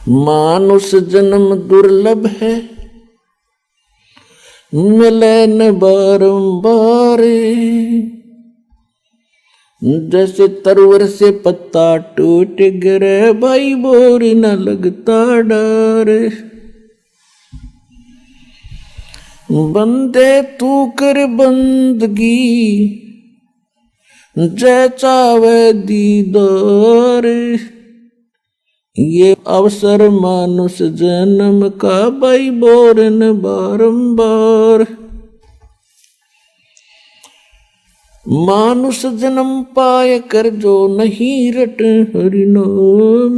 मानुष जन्म दुर्लभ है, मिले न बारंबार। जैसे तरवर से पत्ता टूट गिरे, भाई बोर न लगता डर। बंदे तू कर बंदगी, जय चावे दीदार। ये अवसर मानुष जन्म का, भाई बोर न बारंबार। मानुष जन्म पाए कर जो नहीं रट हरि नाम।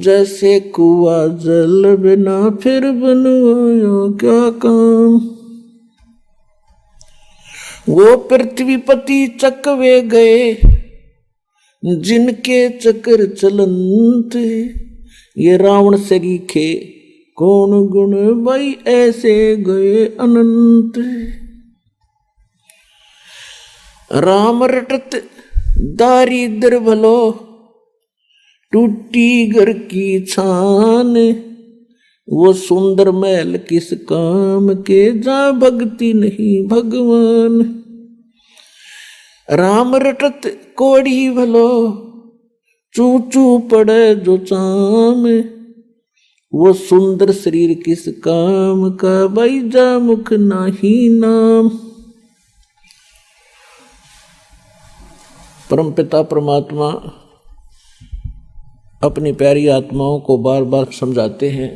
जैसे कुआ जल बिना फिर बनवाया क्या काम। वो पृथ्वीपति चकवे गए, जिनके चक्र चलंत। ये रावण सरीखे कौन गुण, भाई ऐसे गए अनंत। राम रटत दारिद्र भलो, टूटी घर की छान। वो सुंदर महल किस काम के, जा भक्ति नहीं भगवान। राम रटत कोड़ी भलो, चू चू पड़े जो चाम। वो सुंदर शरीर किस काम का, भाई जा मुख नाही नाम। परमपिता परमात्मा अपनी प्यारी आत्माओं को बार बार समझाते हैं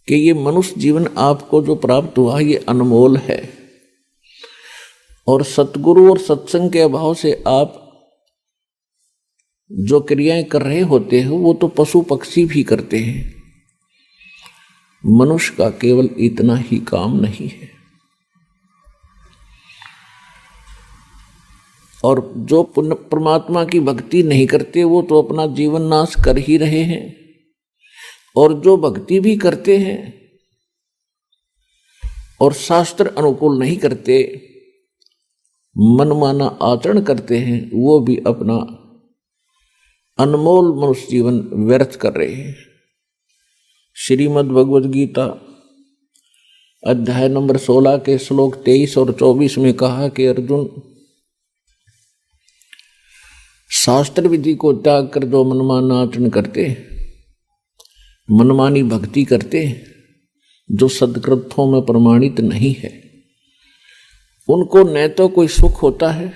कि ये मनुष्य जीवन आपको जो प्राप्त हुआ ये अनमोल है, और सतगुरु और सत्संग के अभाव से आप जो क्रियाएं कर रहे होते हो वो तो पशु पक्षी भी करते हैं। मनुष्य का केवल इतना ही काम नहीं है। और जो परमात्मा की भक्ति नहीं करते वो तो अपना जीवन नाश कर ही रहे हैं, और जो भक्ति भी करते हैं और शास्त्र अनुकूल नहीं करते, मनमाना आचरण करते हैं, वो भी अपना अनमोल मनुष्य जीवन व्यर्थ कर रहे हैं। श्रीमद् भगवद गीता अध्याय नंबर 16 के श्लोक 23 और 24 में कहा कि अर्जुन, शास्त्र विधि को त्याग कर जो मनमाना आचरण करते, मनमानी भक्ति करते, जो सदग्रंथों में प्रमाणित नहीं है, उनको न तो कोई सुख होता है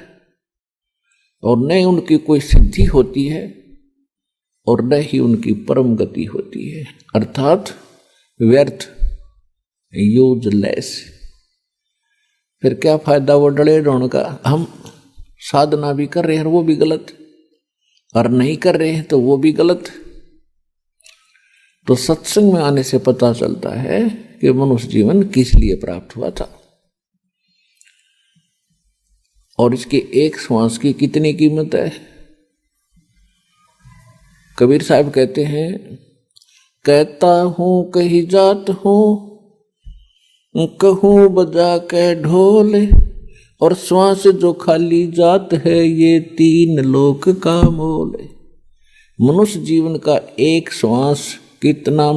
और न उनकी कोई सिद्धि होती है और न ही उनकी परम गति होती है, अर्थात व्यर्थ, यूजलेस। फिर क्या फायदा वो डले रोण का। हम साधना भी कर रहे हैं वो भी गलत, और नहीं कर रहे हैं तो वो भी गलत। तो सत्संग में आने से पता चलता है कि मनुष्य जीवन किस लिए प्राप्त हुआ था और इसके एक श्वास की कितनी कीमत है। कबीर साहब कहते हैं, कहता हूं कही जात हूं, कहूं बजा के ढोल, और श्वास जो खाली जात है ये 3 लोक का मोल। मनुष्य जीवन का एक श्वास कितना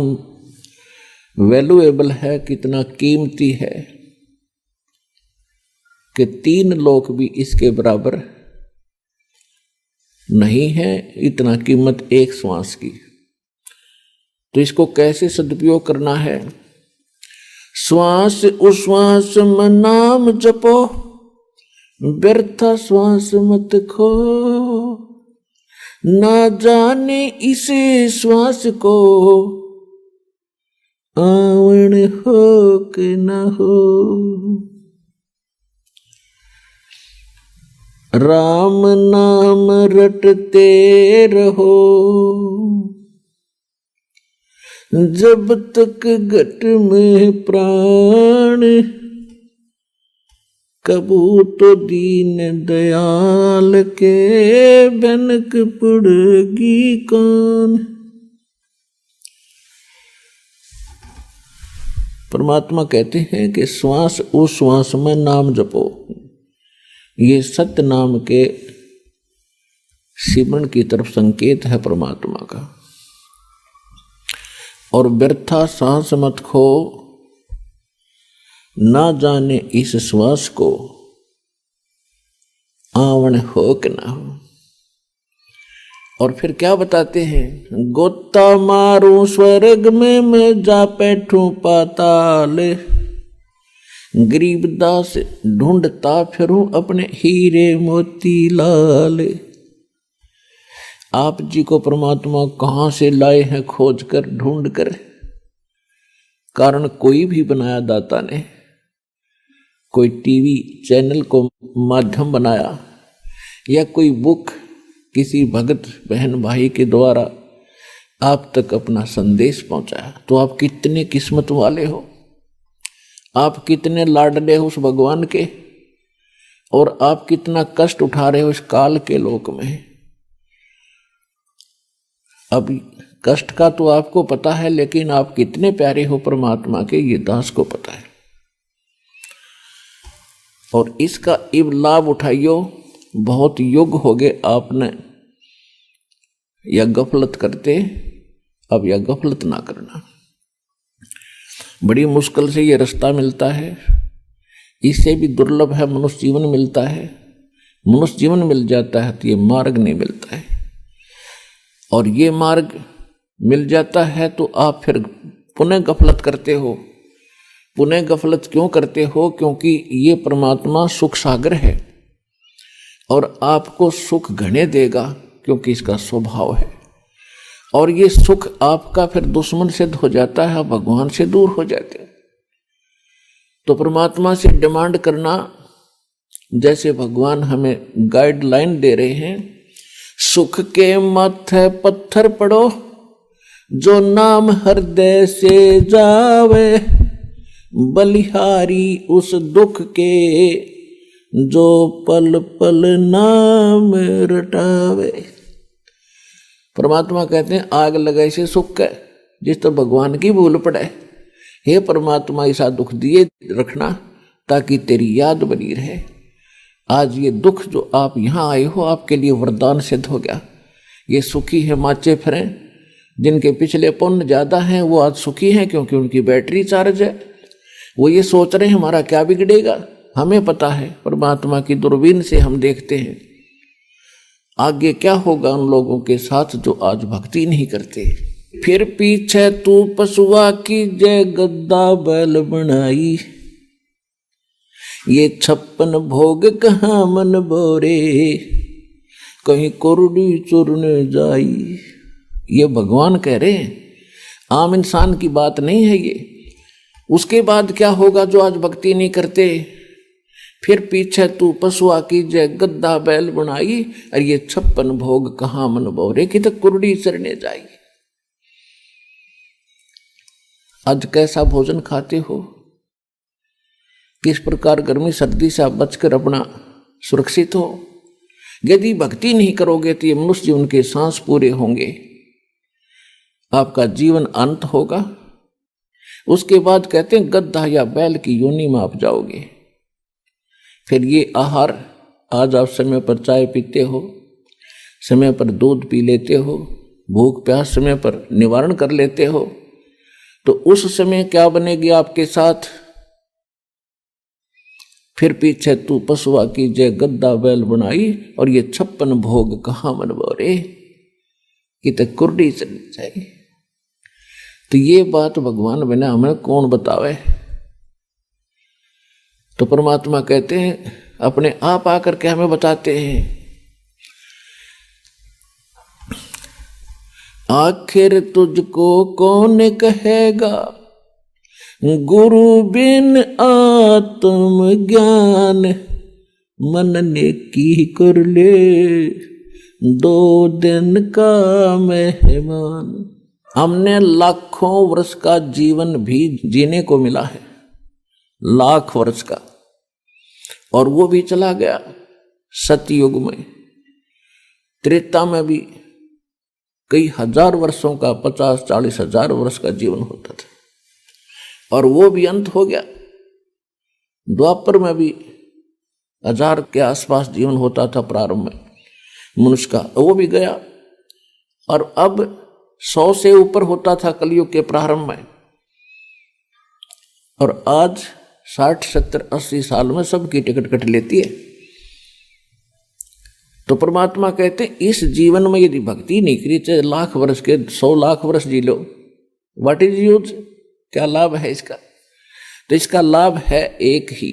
वैल्यूएबल है, कितना कीमती है कि 3 लोक भी इसके बराबर नहीं है, इतना कीमत एक श्वास की। तो इसको कैसे सदुपयोग करना है। श्वास उश्वास में नाम जपो, व्यर्था श्वास मत खो। ना जाने इस श्वास को, आवण हो कि न हो। राम नाम रटते रहो, जब तक घट में प्राण। कबू तो दीन दयाल के, भनक पड़ेगी कौन। परमात्मा कहते हैं कि श्वास उस श्वास में नाम जपो। ये सत्य नाम के सिमरन की तरफ संकेत है परमात्मा का। और व्यर्था सांस मत खो, ना जाने इस श्वास को आवन हो कि ना हो। और फिर क्या बताते हैं, गोता मारूं स्वर्ग में मैं जा बैठूं पाताल, गरीबदास ढूंढता फिरूं अपने हीरे मोती लाल। आप जी को परमात्मा कहाँ से लाए हैं खोज कर ढूंढ कर। कारण कोई भी बनाया दाता ने, कोई टीवी चैनल को माध्यम बनाया या कोई बुक किसी भगत बहन भाई के द्वारा आप तक अपना संदेश पहुंचाया, तो आप कितने किस्मत वाले हो, आप कितने लाडले हो उस भगवान के, और आप कितना कष्ट उठा रहे हो इस काल के लोक में। अब कष्ट का तो आपको पता है, लेकिन आप कितने प्यारे हो परमात्मा के, ये दास को पता है। और इसका इब लाभ उठाइयो, बहुत युग हो गए आपने या गफलत करते, अब या गफलत ना करना। बड़ी मुश्किल से ये रास्ता मिलता है, इससे भी दुर्लभ है मनुष्य जीवन मिलता है। मनुष्य जीवन मिल जाता है तो ये मार्ग नहीं मिलता है, और ये मार्ग मिल जाता है तो आप फिर पुनः गफलत करते हो। पुनः गफलत क्यों करते हो? क्योंकि ये परमात्मा सुख सागर है और आपको सुख घने देगा, क्योंकि इसका स्वभाव है। और ये सुख आपका फिर दुश्मन सिद्ध हो जाता है, भगवान से दूर हो जाते हो। तो परमात्मा से डिमांड करना, जैसे भगवान हमें गाइडलाइन दे रहे हैं, सुख के माथे पत्थर पड़ो, जो नाम हृदय से जावे, बलिहारी उस दुख के, जो पल पल नाम रटावे। परमात्मा कहते हैं आग लगाए से सुख है, जिस तो भगवान की भूल पड़े। हे परमात्मा ऐसा दुख दिए रखना ताकि तेरी याद बनी रहे। आज ये दुख जो आप यहाँ आए हो आपके लिए वरदान सिद्ध हो गया। ये सुखी है माचे फिरें, जिनके पिछले पुण्य ज़्यादा हैं वो आज सुखी हैं, क्योंकि उनकी बैटरी चार्ज है। वो ये सोच रहे हैं हमारा क्या बिगड़ेगा। हमें पता है, परमात्मा की दूरबीन से हम देखते हैं आगे क्या होगा उन लोगों के साथ जो आज भक्ति नहीं करते। फिर पीछे तू पशुआ की जय गद्दा बैल बनाई, ये 56 भोग कहाँ मन बोरे, कहीं कुरडी चुरने जाई। ये भगवान कह रहे हैं, आम इंसान की बात नहीं है ये। उसके बाद क्या होगा जो आज भक्ति नहीं करते? फिर पीछे तू पशुआ की जय गद्दा बैल बनाई, और ये 56 भोग कहाँ मन बोरे, कि तो कुरडी चरने जाई। आज कैसा भोजन खाते हो, किस प्रकार गर्मी सर्दी से आप बचकर अपना सुरक्षित हो। यदि भक्ति नहीं करोगे तो ये मनुष्य जीवन के सांस पूरे होंगे, आपका जीवन अंत होगा। उसके बाद कहते हैं गद्दा या बैल की योनि में आप जाओगे। फिर ये आहार, आज आप समय पर चाय पीते हो, समय पर दूध पी लेते हो, भूख प्यास समय पर निवारण कर लेते हो, तो उस समय क्या बनेगी आपके साथ? फिर पीछे तू पशुआ की जय गद्दा बैल बनाई, और ये 56 भोग कहाँ मन बोरे, कि तो कुर्डी चली जाए। तो ये बात भगवान बिना हमें कौन बतावे। तो परमात्मा कहते हैं अपने आप आकर के हमें बताते हैं, आखिर तुझको कौन कहेगा, गुरु बिन आत्म ज्ञान, मन ने की कर ले 2 दिन का मेहमान। हमने लाखों वर्ष का जीवन भी जीने को मिला है, लाख वर्ष का, और वो भी चला गया। सतयुग में, त्रेता में भी कई हजार वर्षों का, 50-40 हजार वर्ष का जीवन होता था, और वो भी अंत हो गया। द्वापर में भी 1000 के आसपास जीवन होता था प्रारंभ में मनुष्य का, वो भी गया। और अब 100 से ऊपर होता था कलयुग के प्रारंभ में, और आज 60, 70, 80 साल में सबकी टिकट कट लेती है। तो परमात्मा कहते हैं इस जीवन में यदि भक्ति नहीं करी, चाहे लाख वर्ष के 100 लाख वर्ष जी लो, व्हाट इज यूज, क्या लाभ है इसका? तो इसका लाभ है एक ही,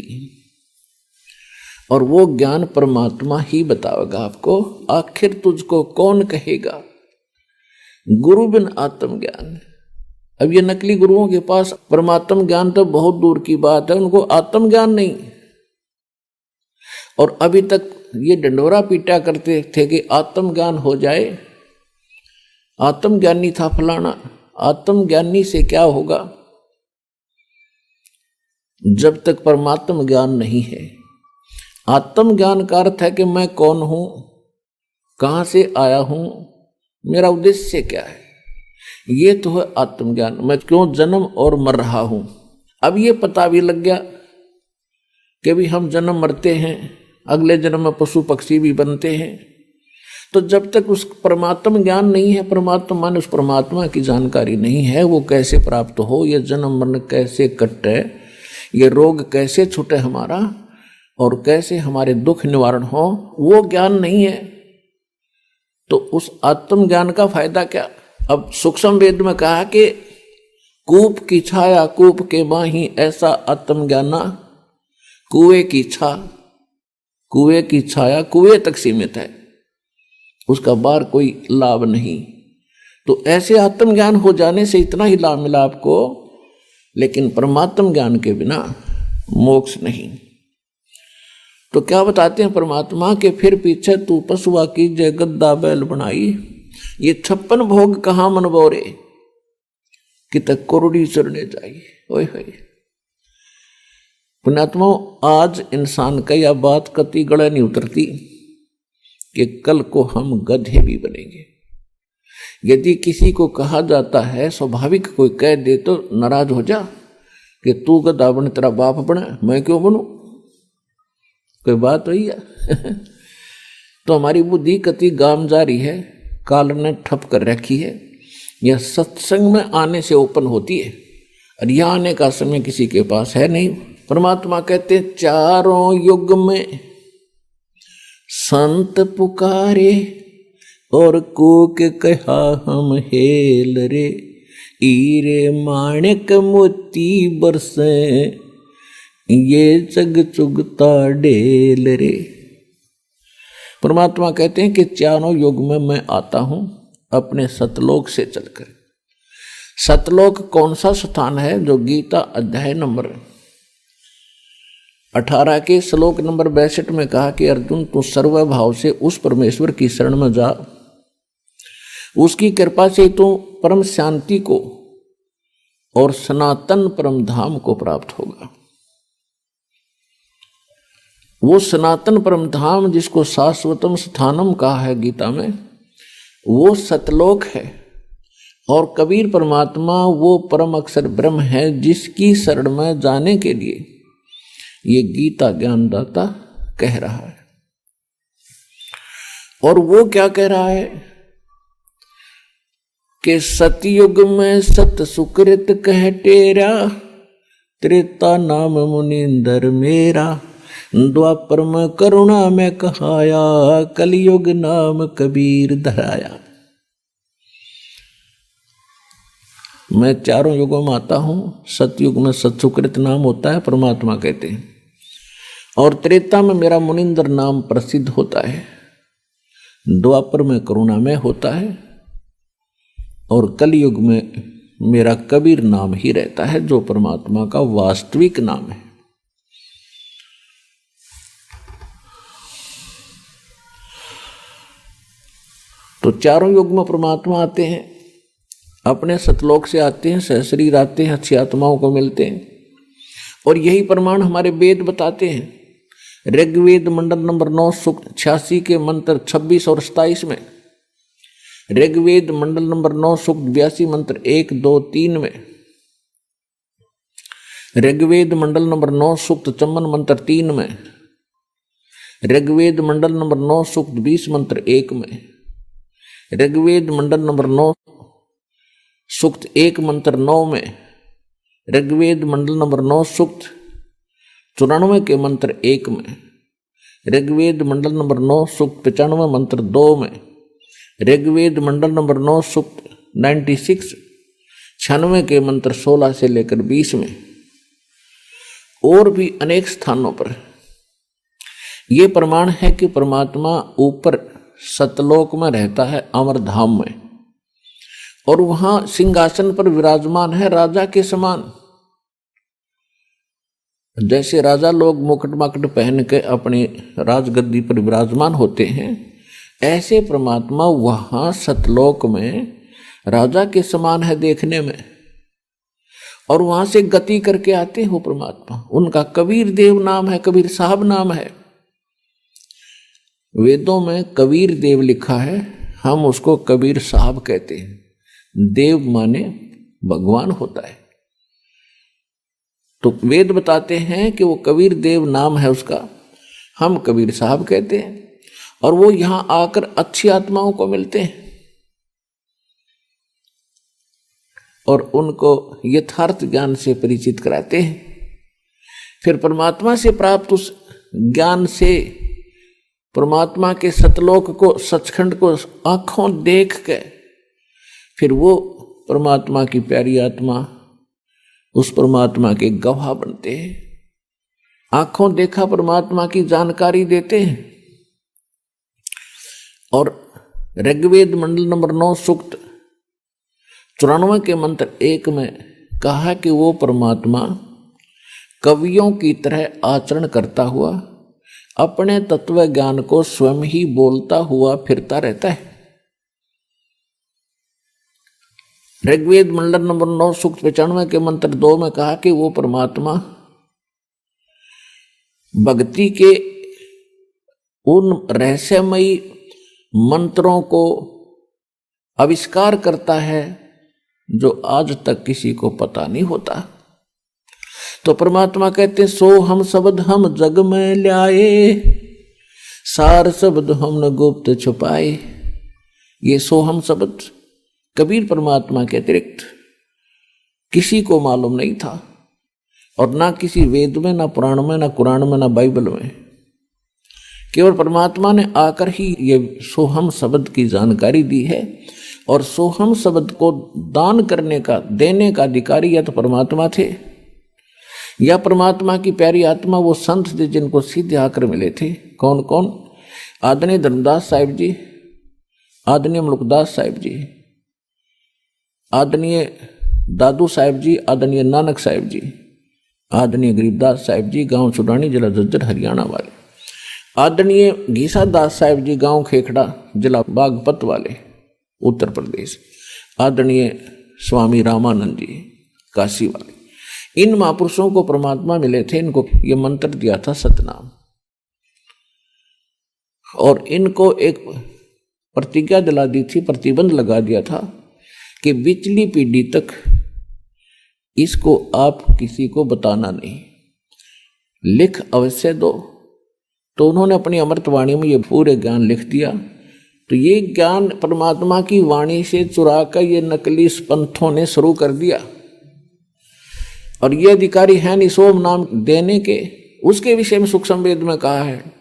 और वो ज्ञान परमात्मा ही बताएगा आपको। आखिर तुझको कौन कहेगा, गुरु बिन आत्मज्ञान। अब ये नकली गुरुओं के पास परमात्म ज्ञान तो बहुत दूर की बात है, उनको आत्मज्ञान नहीं। और अभी तक ये डंडोरा पीटा करते थे कि आत्मज्ञान हो जाए, आत्मज्ञानी था फलाना। आत्मज्ञानी से क्या होगा जब तक परमात्म ज्ञान नहीं है। आत्मज्ञान का अर्थ है कि मैं कौन हूं, कहां से आया हूं, मेरा उद्देश्य क्या है, ये तो है आत्मज्ञान। मैं क्यों जन्म और मर रहा हूं। अब ये पता भी लग गया कि भी हम जन्म मरते हैं, अगले जन्म में पशु पक्षी भी बनते हैं। तो जब तक उस परमात्म ज्ञान नहीं है, परमात्मा मान उस परमात्मा की जानकारी नहीं है, वो कैसे प्राप्त हो, ये जन्म मरण कैसे कटे, ये रोग कैसे छूटे हमारा, और कैसे हमारे दुख निवारण हो, वो ज्ञान नहीं है। तो उस आत्म ज्ञान का फायदा क्या? अब सूक्ष्म वेद में कहा कि कूप की छाया कूप के माही, ऐसा आत्म ज्ञाना कुएं की छा। कुएं की छाया कुएं तक सीमित है, उसका बाहर कोई लाभ नहीं। तो ऐसे आत्मज्ञान हो जाने से इतना ही लाभ मिला आपको, लेकिन परमात्म ज्ञान के बिना मोक्ष नहीं। तो क्या बताते हैं परमात्मा के, फिर पीछे तू पशुआ की जय गद्दा बैल बनाई, ये 56 भोग कहाँ मन बोरे, कि तक कोरडी चरने जाइए। ओए होए पुण्यात्मा, आज इंसान का यह बात कति गले नहीं उतरती कि कल को हम गधे भी बनेंगे। यदि किसी को कहा जाता है, स्वाभाविक कोई कह दे तो नाराज हो जा कि तू गधा बने, तेरा बाप बने, मैं क्यों बनूं, कोई बात हुई है? तो हमारी बुद्धि कति गाम जारी है, काल ने ठप कर रखी है। यह सत्संग में आने से ओपन होती है, और यह आने का समय किसी के पास है नहीं। परमात्मा कहते हैं चारों युग में संत पुकारे, और कूक कहा हम हेल रे, हीरे माणिक मोती बरसे, ये जग चुगता ढेल रे। परमात्मा कहते हैं कि चारों युग में मैं आता हूं अपने सतलोक से चलकर। सतलोक कौन सा स्थान है? जो गीता अध्याय नंबर 18 के श्लोक नंबर 62 में कहा कि अर्जुन तू सर्वभाव से उस परमेश्वर की शरण में जा, उसकी कृपा से तू परम शांति को और सनातन परम धाम को प्राप्त होगा। वो सनातन परम धाम जिसको शाश्वतम स्थानम कहा है गीता में, वो सतलोक है। और कबीर परमात्मा वो परम अक्षर ब्रह्म है जिसकी शरण में जाने के लिए ये गीता ज्ञानदाता कह रहा है। और वो क्या कह रहा है कि सतयुग में सत सुकृत कह टेरा, त्रेता नाम मुनिंदर मेरा, द्वापर में करुणा में कहाया, कलयुग नाम कबीर धराया। मैं चारों युगों में आता हूं। सतयुग में सत्सुकृत नाम होता है, परमात्मा कहते हैं, और त्रेता में मेरा मुनिंदर नाम प्रसिद्ध होता है, द्वापर में करुणा में होता है, और कलयुग में मेरा कबीर नाम ही रहता है, जो परमात्मा का वास्तविक नाम है। तो चारों युग में परमात्मा आते हैं, अपने सतलोक से आते हैं, सहशरीर आते हैं, अच्छी आत्माओं को मिलते हैं। और यही प्रमाण हमारे वेद बताते हैं। ऋग्वेद मंडल नंबर 9 सूक्त 86 के मंत्र 26 और 27 में, ऋग्वेद मंडल नंबर 9 सूक्त 82 मंत्र 1, 2, 3 में, ऋग्वेद मंडल नंबर 9 सूक्त 54 मंत्र 3 में, ऋग्वेद मंडल नंबर 9 सूक्त 20 मंत्र 1 में, ऋग्वेद मंडल नंबर 9 सूक्त 1 मंत्र 9 में, ऋग्वेद मंडल नंबर 9 सूक्त 94 के मंत्र 1 में, ऋग्वेद मंडल नंबर 9 सूक्त 95 मंत्र 2 में, ऋग्वेद मंडल नंबर 9 सूक्त 96 के मंत्र 16 से लेकर 20 में, और भी अनेक स्थानों पर ये प्रमाण है कि परमात्मा ऊपर सतलोक में रहता है, अमरधाम में, और वहां सिंहासन पर विराजमान है राजा के समान। जैसे राजा लोग मुकुट माकुट पहन के अपनी राजगद्दी पर विराजमान होते हैं, ऐसे परमात्मा वहां सतलोक में राजा के समान है देखने में, और वहां से गति करके आते हो परमात्मा। उनका कबीर देव नाम है, कबीर साहब नाम है। वेदों में कबीर देव लिखा है, हम उसको कबीर साहब कहते हैं। देव माने भगवान होता है, तो वेद बताते हैं कि वो कबीर देव नाम है उसका, हम कबीर साहब कहते हैं। और वो यहां आकर अच्छी आत्माओं को मिलते हैं और उनको यथार्थ ज्ञान से परिचित कराते हैं। फिर परमात्मा से प्राप्त उस ज्ञान से परमात्मा के सतलोक को, सचखंड को आंखों देख के फिर वो परमात्मा की प्यारी आत्मा उस परमात्मा के गवाह बनते हैं, आंखों देखा परमात्मा की जानकारी देते हैं। और ऋग्वेद मंडल नंबर 9 सूक्त 94 के मंत्र 1 में कहा कि वो परमात्मा कवियों की तरह आचरण करता हुआ अपने तत्व ज्ञान को स्वयं ही बोलता हुआ फिरता रहता है। ऋग्वेद मंडल नंबर 9 सूक्त 95 के मंत्र 2 में कहा कि वो परमात्मा भक्ति के उन रहस्यमयी मंत्रों को आविष्कार करता है जो आज तक किसी को पता नहीं होता। तो परमात्मा कहते हैं, सो हम शब्द हम जग में ल्याए, सार शब्द हमने गुप्त छुपाए। ये सो हम शब्द कबीर परमात्मा के अतिरिक्त किसी को मालूम नहीं था, और ना किसी वेद में, ना पुराण में, ना कुरान में, ना बाइबल में। केवल परमात्मा ने आकर ही ये सोहम शब्द की जानकारी दी है। और सोहम शब्द को दान करने का, देने का अधिकारी या तो परमात्मा थे, या परमात्मा की प्यारी आत्मा वो संत थे जिनको सीधे आकर मिले थे। कौन कौन? आदरणीय धर्मदास साहिब जी, आदरणीय मुल्कदास साहिब जी, आदरणीय दादू साहिब जी, आदरणीय नानक साहिब जी, आदरणीय गरीबदास साहिब जी, गांव चुडानी, जिला झज्जर, हरियाणा वाले, आदरणीय घीसा दास साहिब जी, गांव खेखड़ा, जिला बागपत वाले, उत्तर प्रदेश, आदरणीय स्वामी रामानंद जी, काशी वाले। इन महापुरुषों को परमात्मा मिले थे, इनको ये मंत्र दिया था सतनाम, और इनको एक प्रतिज्ञा दिला दी थी, प्रतिबंध लगा दिया था कि पिछली पीढ़ी तक इसको आप किसी को बताना नहीं, लिख अवश्य दो। तो उन्होंने अपनी अमृतवाणी में ये पूरे ज्ञान लिख दिया। तो ये ज्ञान परमात्मा की वाणी से चुरा कर ये नकली पंथों ने शुरू कर दिया, और ये अधिकारी है नहीं सोम नाम देने के। उसके विषय में सूक्ष्म वेद में कहा है,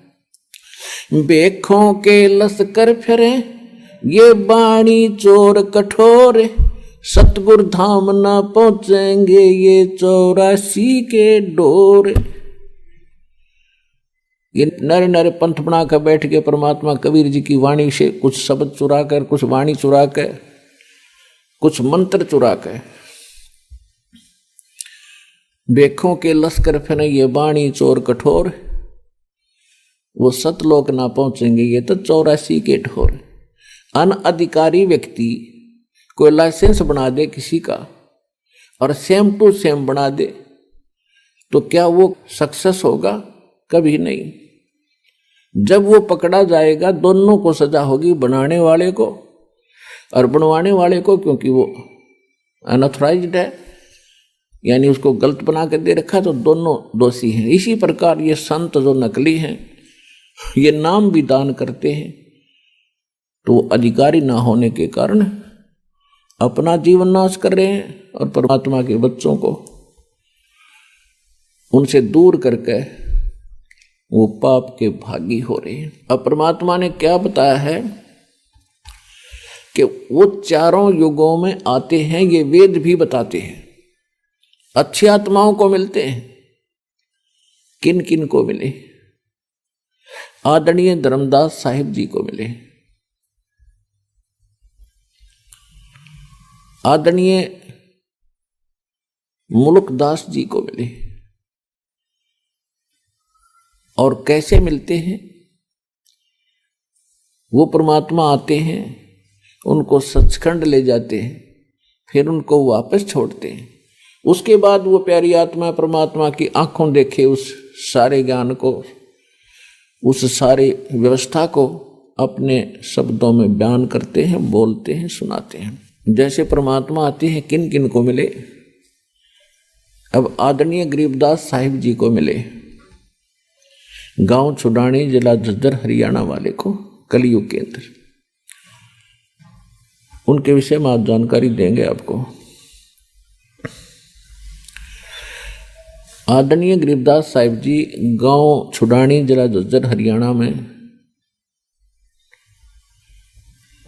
बेखों के लश्कर फिरे ये बाणी चोर कठोर, सतगुरु धाम ना पहुंचेंगे ये 84 के डोर। ये नरे नरे पंथ बना कर बैठ के परमात्मा कबीर जी की वाणी से कुछ शब्द चुरा कर, कुछ वाणी चुरा कर, कुछ मंत्र चुरा कर, बेखों के लश्कर फिरे ये बाणी चोर कठोर, वो सतलोक ना पहुंचेंगे ये तो 84 के ढोर। अनअधिकारी व्यक्ति कोई लाइसेंस बना दे किसी का और सेम टू सेम बना दे, तो क्या वो सक्सेस होगा? कभी नहीं। जब वो पकड़ा जाएगा दोनों को सजा होगी, बनाने वाले को और बनवाने वाले को, क्योंकि वो अनऑथराइज्ड है, यानी उसको गलत बना के दे रखा, तो दोनों दोषी हैं। इसी प्रकार ये संत जो नकली हैं, ये नाम भी दान करते हैं, तो वो अधिकारी ना होने के कारण अपना जीवन नाश कर रहे हैं और परमात्मा के बच्चों को उनसे दूर करके वो पाप के भागी हो रहे हैं। अब परमात्मा ने क्या बताया है कि वो चारों युगों में आते हैं, ये वेद भी बताते हैं। अच्छी आत्माओं को मिलते हैं। किन किन को मिले? आदरणीय धर्मदास साहिब जी को मिले, आदरणीय मुल्कदास जी को मिले। और कैसे मिलते हैं? वो परमात्मा आते हैं, उनको सचखंड ले जाते हैं, फिर उनको वापस छोड़ते हैं। उसके बाद वो प्यारी आत्मा परमात्मा की आंखों देखे उस सारे ज्ञान को, उस सारे व्यवस्था को अपने शब्दों में बयान करते हैं, बोलते हैं, सुनाते हैं। जैसे परमात्मा आते हैं, किन किन को मिले? अब आदरणीय गरीबदास साहिब जी को मिले, गांव छुडानी, जिला झज्जर, हरियाणा वाले को, कलयुग के अंदर। उनके विषय में आज जानकारी देंगे आपको। आदरणीय गरीबदास साहिब जी गांव छुडानी, जिला झज्जर, हरियाणा में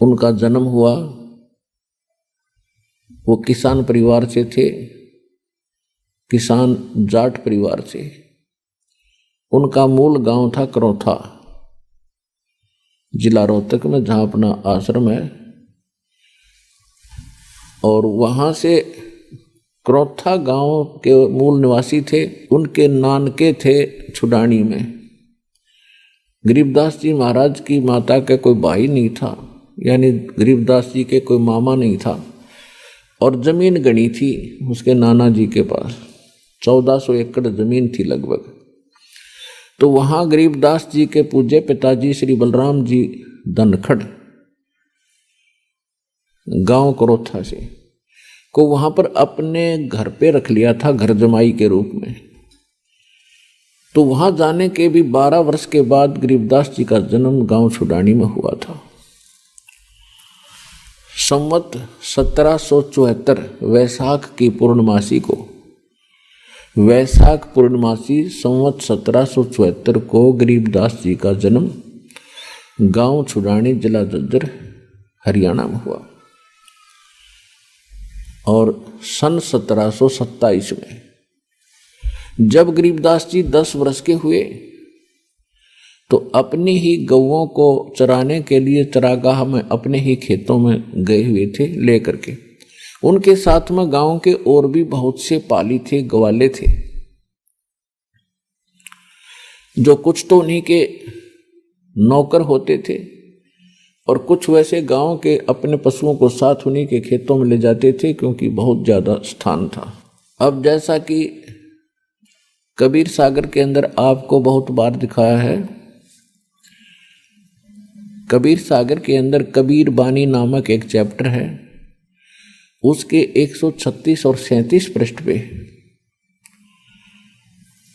उनका जन्म हुआ। वो किसान परिवार से थे, किसान जाट परिवार से। उनका मूल गांव था करौथा, जिला रोहतक में, जहां अपना आश्रम है। और वहां से करौथा गांव के मूल निवासी थे। उनके नानके थे छुडानी में। गरीबदास जी महाराज की माता का कोई भाई नहीं था, यानी गरीबदास जी के कोई मामा नहीं था। और जमीन गणी थी उसके नाना जी के पास, 1400 एकड़ जमीन थी लगभग। तो वहां गरीबदास जी के पूज्य पिताजी श्री बलराम जी धनखड़ गांव करौथा से को वहां पर अपने घर पे रख लिया था, घर जमाई के रूप में। तो वहां जाने के भी 12 वर्ष के बाद गरीबदास जी का जन्म गांव छुडानी में हुआ था। संवत 1774 वैशाख की पूर्णमासी को, वैशाख पूर्णमासी संवत 1774 को गरीबदास जी का जन्म गांव छुडानी, जिला झज्जर, हरियाणा में हुआ। और सन 1727 में जब गरीबदास जी 10 वर्ष के हुए तो अपनी ही गौओं को चराने के लिए चरागाह में अपने ही खेतों में गए हुए थे लेकर के। उनके साथ में गांव के और भी बहुत से पाली थे, ग्वाले थे, जो कुछ तो उन्हीं के नौकर होते थे और कुछ वैसे गांव के अपने पशुओं को साथ उन्हीं के खेतों में ले जाते थे, क्योंकि बहुत ज़्यादा स्थान था। अब जैसा कि कबीर सागर के अंदर आपको बहुत बार दिखाया है, कबीर सागर के अंदर कबीर बानी नामक एक चैप्टर है, उसके 136 और 37 पृष्ठ पे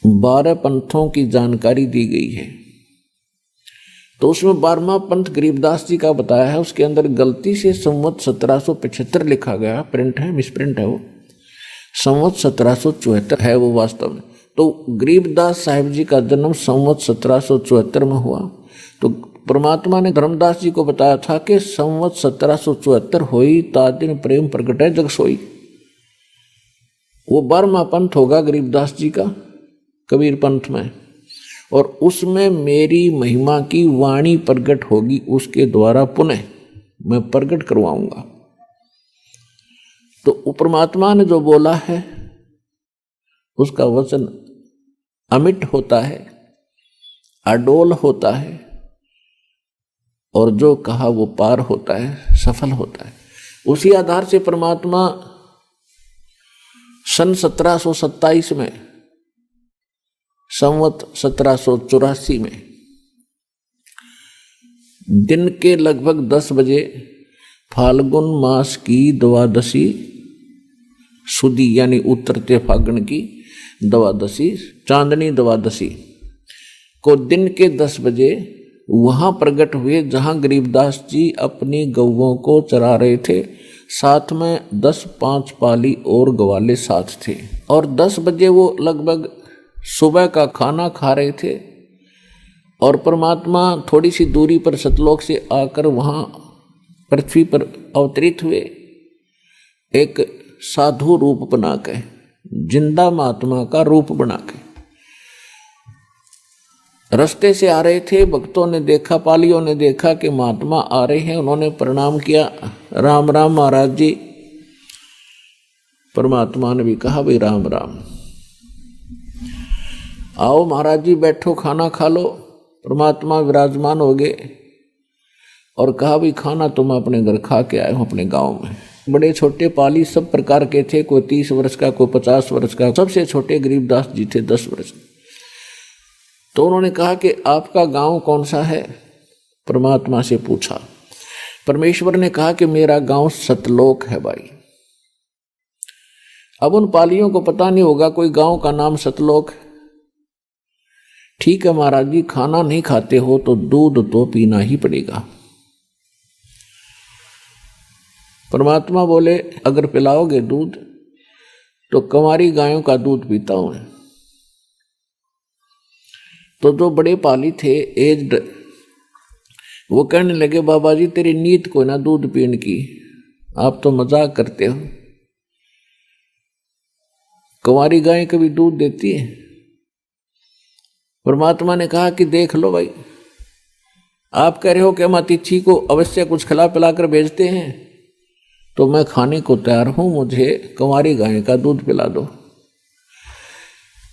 12 पंथों की जानकारी दी गई है। तो उसमें 12वां पंथ गरीबदास जी का बताया है। उसके अंदर गलती से संवत 1775 लिखा गया, प्रिंट है, मिसप्रिंट है, वो संवत 1774 है वो वास्तव में। तो गरीबदास साहिब जी का जन्म संवत 1774 में हुआ। तो परमात्मा ने धर्मदास जी को बताया था कि संवत 1774 होई ता दिन प्रेम प्रगट है जग सोई। वो 12वां पंथ होगा गरीबदास जी का कबीर पंथ में, और उसमें मेरी महिमा की वाणी प्रकट होगी, उसके द्वारा पुनः मैं प्रकट करवाऊंगा। तो परमात्मा ने जो बोला है उसका वचन अमिट होता है, अडोल होता है, और जो कहा वो पार होता है, सफल होता है। उसी आधार से परमात्मा सन 1727 में, संवत 1784 में दिन के लगभग 10 बजे फाल्गुन मास की द्वादशी सुदी, यानी उतरते फागुन की द्वादशी, चांदनी द्वादशी को दिन के 10 बजे वहां प्रकट हुए जहां गरीबदास जी अपनी गौओं को चरा रहे थे। साथ में 10-5 पाली और ग्वाले साथ थे। और 10 बजे वो लगभग सुबह का खाना खा रहे थे और परमात्मा थोड़ी सी दूरी पर सतलोक से आकर वहाँ पृथ्वी पर अवतरित हुए, एक साधु रूप बना के, जिंदा महात्मा का रूप बना के। रास्ते से आ रहे थे, भक्तों ने देखा, पालियों ने देखा कि महात्मा आ रहे हैं। उन्होंने प्रणाम किया, राम राम महाराज जी। परमात्मा ने भी कहा, भाई राम राम, आओ महाराज जी बैठो, खाना खा लो। परमात्मा विराजमान हो गए और कहा, भाई खाना तो मैं अपने घर खा के आया हूँ, अपने गांव में। बड़े छोटे पाली सब प्रकार के थे, कोई 30 वर्ष का, कोई 50 वर्ष का, सबसे छोटे गरीबदास जी थे 10 वर्ष। तो उन्होंने कहा कि आपका गांव कौन सा है? परमात्मा से पूछा। परमेश्वर ने कहा कि मेरा गांव सतलोक है भाई। अब उन पालियों को पता नहीं होगा कोई गांव का नाम सतलोक। ठीक है महाराज जी, खाना नहीं खाते हो तो दूध तो पीना ही पड़ेगा। परमात्मा बोले, अगर पिलाओगे दूध तो कंवारी गायों का दूध पीता हूं। तो जो बड़े पाली थे एज्ड, वो कहने लगे, बाबा जी तेरी नीयत को ना दूध पीने की, आप तो मजाक करते हो। कंवारी गाय कभी दूध देती है? परमात्मा ने कहा कि देख लो भाई, आप कह रहे हो कि हम अतिथि को अवश्य कुछ खिला पिलाकर भेजते हैं, तो मैं खाने को तैयार हूं, मुझे कंवारी गाय का दूध पिला दो।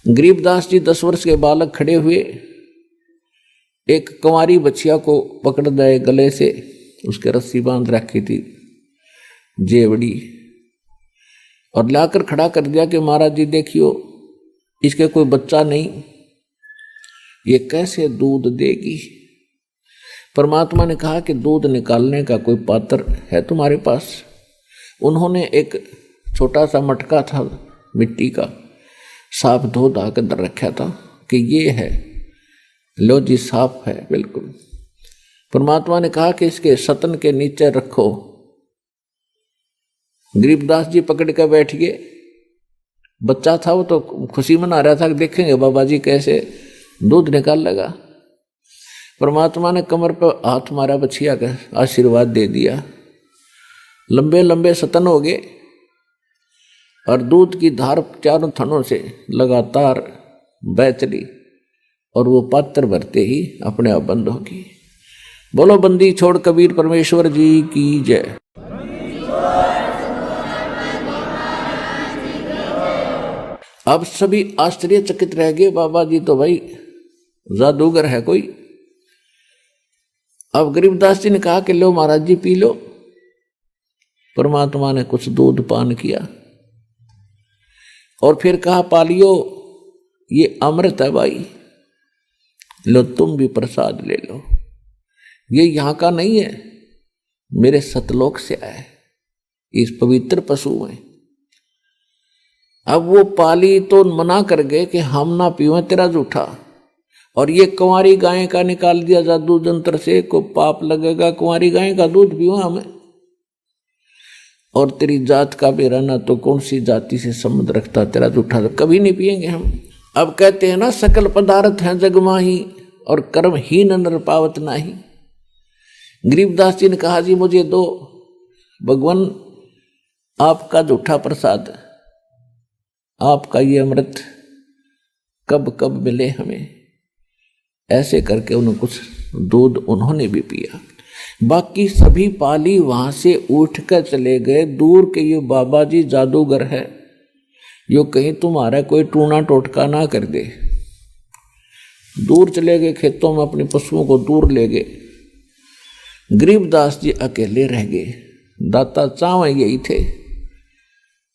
गरीबदास जी 10 वर्ष के बालक खड़े हुए, एक कंवारी बच्चिया को पकड़ दे गले से, उसके रस्सी बांध रखी थी जेवड़ी, और लाकर खड़ा कर दिया कि महाराज जी देखियो, इसके कोई बच्चा नहीं, ये कैसे दूध देगी? परमात्मा ने कहा कि दूध निकालने का कोई पात्र है तुम्हारे पास? उन्होंने एक छोटा सा मटका था मिट्टी का, साफ धो धा कर धर रखा था कि ये है, लो जी साफ है बिल्कुल। परमात्मा ने कहा कि इसके सतन के नीचे रखो। गरीबदास जी पकड़ कर बैठ गए। बच्चा था वो तो खुशी मना रहा था कि देखेंगे बाबा जी कैसे दूध निकाल लगा। परमात्मा ने कमर पर हाथ मारा, बछिया का आशीर्वाद दे दिया। लंबे लंबे सतन हो गए और दूध की धार चारों थनों से लगातार बह चली और वो पात्र भरते ही अपने आप बंद होगी। बोलो बंदी छोड़ कबीर परमेश्वर जी की जय। अब सभी आश्चर्यचकित रह गए, बाबा जी तो भाई जादूगर है कोई। अब गरीबदास जी ने कहा कि लो महाराज जी पी लो। परमात्मा ने कुछ दूध पान किया और फिर कहा, पालियो ये अमृत है भाई, लो तुम भी प्रसाद ले लो। ये यहाँ का नहीं है, मेरे सतलोक से आया है, इस पवित्र पशु में। अब वो पाली तो मना कर गए कि हम ना पीवे तेरा जूठा, और ये कुंवारी गाय का निकाल दिया जादू जंत्र से, को पाप लगेगा, कुंवारी गाय का दूध पीवा हमें। और तेरी जात का भी रहना तो कौन सी जाति से संबंध रखता, तेरा जूठा तो कभी नहीं पिएंगे हम। अब कहते हैं ना, सकल पदार्थ हैं जग माही और कर्म ही नर पावत नाही। गरीबदास जी ने कहा, जी मुझे दो भगवान आपका जूठा प्रसाद, आपका ये अमृत कब कब मिले हमें। ऐसे करके उन्होंने कुछ दूध उन्होंने भी पिया। बाकी सभी पाली वहां से उठकर चले गए दूर के, ये बाबा जी जादूगर है, यो कहीं तुम्हारा कोई टूना टोटका ना कर दे। दूर चले गए, खेतों में अपने पशुओं को दूर ले गए। गरीबदास जी अकेले रह गए। दाता चाव यही थे,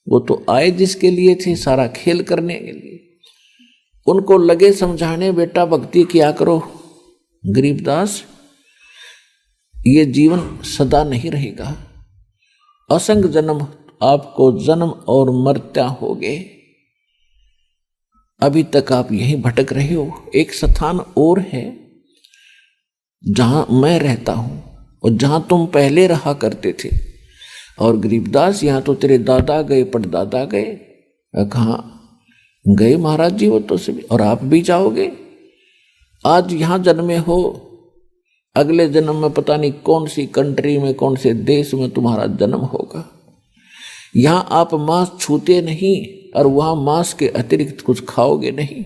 वो तो आए जिसके लिए थे, सारा खेल करने के लिए। उनको लगे समझाने, बेटा भक्ति किया करो। गरीबदास, ये जीवन सदा नहीं रहेगा, असंग जन्म आपको जन्म और मरता होगे। अभी तक आप यहीं भटक रहे हो। एक स्थान और है जहां मैं रहता हूं और जहां तुम पहले रहा करते थे। और गरीबदास, यहाँ तो तेरे दादा गए, परदादा गए। कहाँ गए महाराज जी वो तो सभी, और आप भी जाओगे। आज यहाँ जन्मे हो, अगले जन्म में पता नहीं कौन सी कंट्री में, कौन से देश में तुम्हारा जन्म होगा। यहाँ आप मांस छूते नहीं और वहाँ मांस के अतिरिक्त कुछ खाओगे नहीं।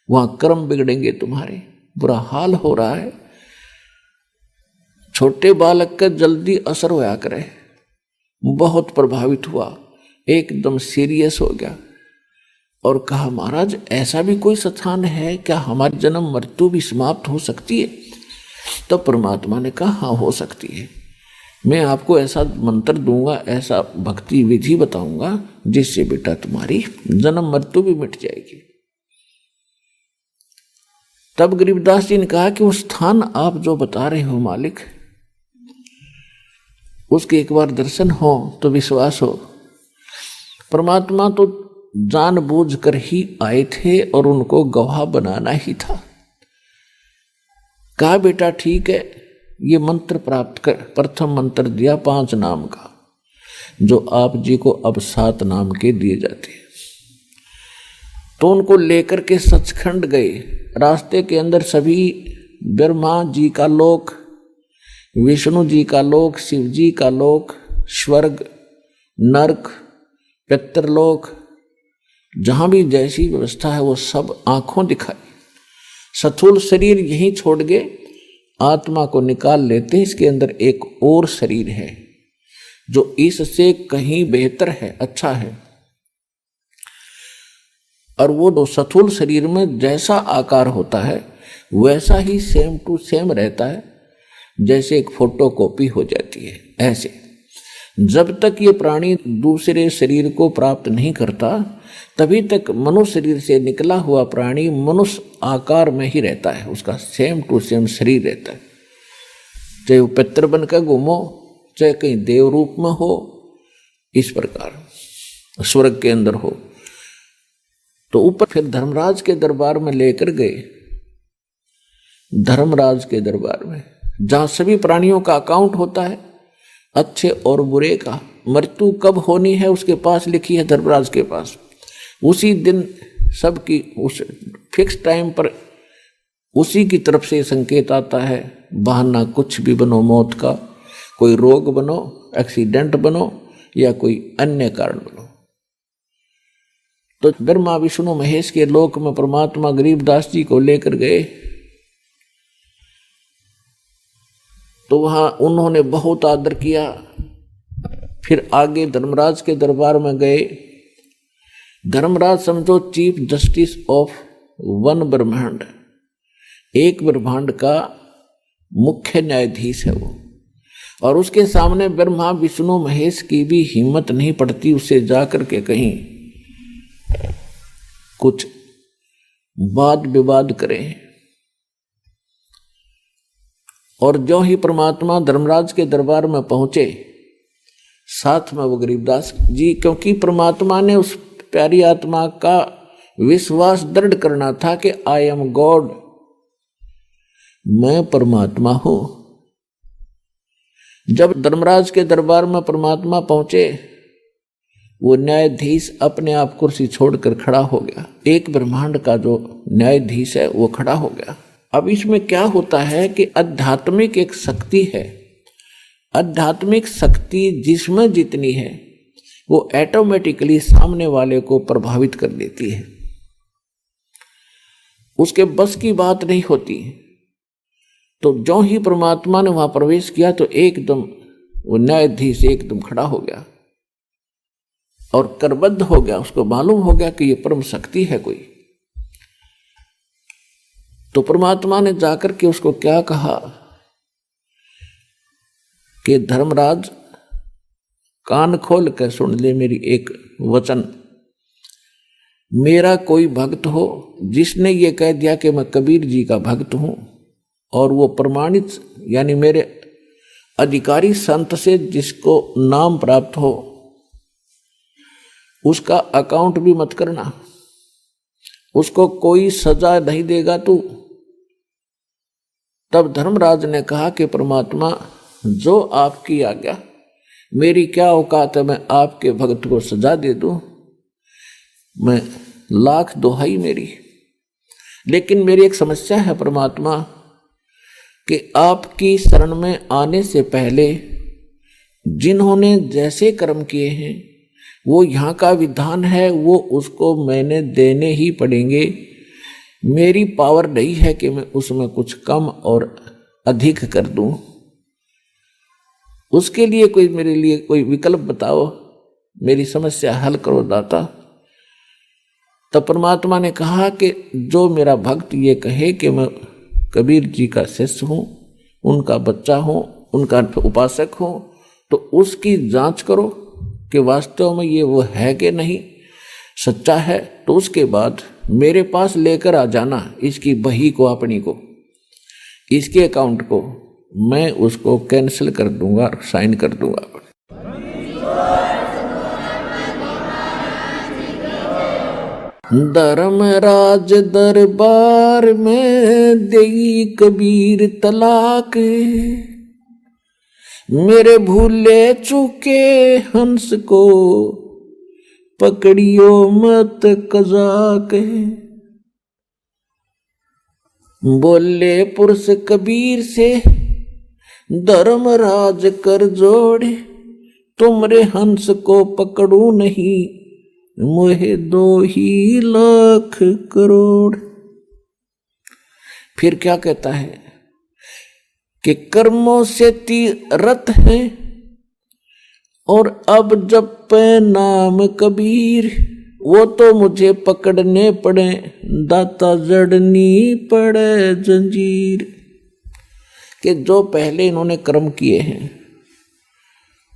वहाँ कर्म बिगड़ेंगे तुम्हारे, बुरा हाल हो रहा है। छोटे बालक का जल्दी असर होया करे, बहुत प्रभावित हुआ, एकदम सीरियस हो गया और कहा महाराज ऐसा भी कोई स्थान है क्या, हमारी जन्म मृत्यु भी समाप्त हो सकती है? तब परमात्मा ने कहा हाँ हो सकती है, मैं आपको ऐसा मंत्र दूंगा, ऐसा भक्ति विधि बताऊंगा जिससे बेटा तुम्हारी जन्म मृत्यु भी मिट जाएगी। तब गरीबदास जी ने कहा कि वो स्थान आप जो बता रहे हो मालिक, उसके एक बार दर्शन हो तो विश्वास हो। परमात्मा तो जानबूझ कर ही आए थे और उनको गवाह बनाना ही था। कहा बेटा ठीक है, ये मंत्र प्राप्त कर। प्रथम मंत्र दिया 5 नाम का, जो आप जी को अब 7 नाम के दिए जाते हैं। तो उनको लेकर के सचखंड गए। रास्ते के अंदर सभी ब्रह्मा जी का लोक, विष्णु जी का लोक, शिव जी का लोक, स्वर्ग, नरक, पितरलोक, जहां भी जैसी व्यवस्था है वो सब आंखों दिखाई। स्थूल शरीर यहीं छोड़ गए, आत्मा को निकाल लेते हैं। इसके अंदर एक और शरीर है जो इससे कहीं बेहतर है, अच्छा है। और वो दो स्थूल शरीर में जैसा आकार होता है वैसा ही सेम टू सेम रहता है, जैसे एक फोटो कॉपी हो जाती है। ऐसे जब तक ये प्राणी दूसरे शरीर को प्राप्त नहीं करता तभी तक मनुष्य शरीर से निकला हुआ प्राणी मनुष्य आकार में ही रहता है, उसका सेम टू सेम शरीर रहता है। चाहे वो पितर बनकर घूमो, चाहे कहीं देव रूप में हो, इस प्रकार स्वर्ग के अंदर हो। तो ऊपर फिर धर्मराज के दरबार में लेकर गए। धर्मराज के दरबार में जहां सभी प्राणियों का अकाउंट होता है, अच्छे और बुरे का, मृत्यु कब होनी है उसके पास लिखी है धर्मराज के पास। उसी दिन सबकी उस फिक्स टाइम पर उसी की तरफ से संकेत आता है। बहाना कुछ भी बनो मौत का, कोई रोग बनो, एक्सीडेंट बनो या कोई अन्य कारण बनो। तो ब्रह्मा विष्णु महेश के लोक में परमात्मा गरीबदास जी को लेकर गए। तो वहां उन्होंने बहुत आदर किया। फिर आगे धर्मराज के दरबार में गए। धर्मराज समझो चीफ जस्टिस ऑफ 1 ब्रह्मांड, एक ब्रह्मांड का मुख्य न्यायाधीश है वो। और उसके सामने ब्रह्मा विष्णु महेश की भी हिम्मत नहीं पड़ती उससे जाकर के कहीं कुछ वाद विवाद करें। और जो ही परमात्मा धर्मराज के दरबार में पहुंचे, साथ में वो गरीबदास जी, क्योंकि परमात्मा ने उस प्यारी आत्मा का विश्वास दृढ़ करना था कि आई एम गॉड, मैं परमात्मा हूं। जब धर्मराज के दरबार में परमात्मा पहुंचे, वो न्यायाधीश अपने आप कुर्सी छोड़कर खड़ा हो गया। एक ब्रह्मांड का जो न्यायाधीश है वो खड़ा हो गया। अब इसमें क्या होता है कि आध्यात्मिक एक शक्ति है, आध्यात्मिक शक्ति जिसमें जितनी है वो ऑटोमेटिकली सामने वाले को प्रभावित कर देती है, उसके बस की बात नहीं होती। तो जो ही परमात्मा ने वहां प्रवेश किया तो एकदम वो न्यायाधीश एकदम खड़ा हो गया और करबद्ध हो गया। उसको मालूम हो गया कि ये परम शक्ति है कोई। तो परमात्मा ने जाकर के उसको क्या कहा कि धर्मराज कान खोल कर सुन ले मेरी एक वचन। मेरा कोई भक्त हो जिसने ये कह दिया कि मैं कबीर जी का भक्त हूं और वो प्रमाणित यानी मेरे अधिकारी संत से जिसको नाम प्राप्त हो, उसका अकाउंट भी मत करना, उसको कोई सजा नहीं देगा तू। तब धर्मराज ने कहा कि परमात्मा जो आपकी आज्ञा, मेरी क्या औकात है मैं आपके भक्त को सजा दे दूं, मैं लाख दोहाई मेरी। लेकिन मेरी एक समस्या है परमात्मा कि आपकी शरण में आने से पहले जिन्होंने जैसे कर्म किए हैं वो यहाँ का विधान है, वो उसको मैंने देने ही पड़ेंगे। मेरी पावर नहीं है कि मैं उसमें कुछ कम और अधिक कर दूं। उसके लिए कोई मेरे लिए कोई विकल्प बताओ, मेरी समस्या हल करो दाता। तब परमात्मा ने कहा कि जो मेरा भक्त ये कहे कि मैं कबीर जी का शिष्य हूँ, उनका बच्चा हूँ, उनका उपासक हूँ, तो उसकी जांच करो कि वास्तव में ये वो है कि नहीं, सच्चा है तो उसके बाद मेरे पास लेकर आ जाना इसकी बही को, अपनी को, इसके अकाउंट को। मैं उसको कैंसिल कर दूंगा, साइन कर दूंगा। धर्मराज दरबार में देई कबीर तलाक, मेरे भूले चूके हंस को पकड़ियो मत कजाक। बोले पुरुष कबीर से धर्मराज कर जोड़े, तुमरे हंस को पकड़ू नहीं, मोहे 2 लाख करोड़। फिर क्या कहता है कि कर्मों से तीरथ है और अब जब पे नाम कबीर, वो तो मुझे पकड़ने पड़े, दाता जड़नी पड़े जंजीर। कि जो पहले इन्होंने कर्म किए हैं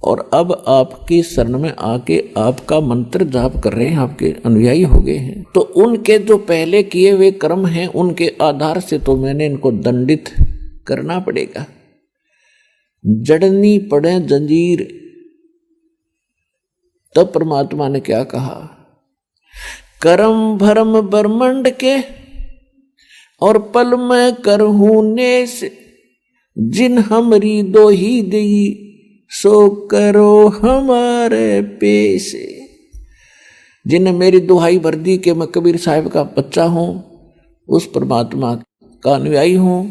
और अब आपकी शरण में आके आपका मंत्र जाप कर रहे हैं, आपके अनुयायी हो गए हैं, तो उनके जो पहले किए हुए कर्म हैं उनके आधार से तो मैंने इनको दंडित करना पड़ेगा, जड़नी पड़े जंजीर। तब परमात्मा ने क्या कहा, कर्म भरम ब्रह्मंड के और पल में करहूं नेस, जिन हमरी दो ही दई, सो करो हमारे पेश। जिन्हें मेरी दुहाई भर दी कि मैं कबीर साहब का बच्चा हूं, उस परमात्मा का अनुयायी हूं,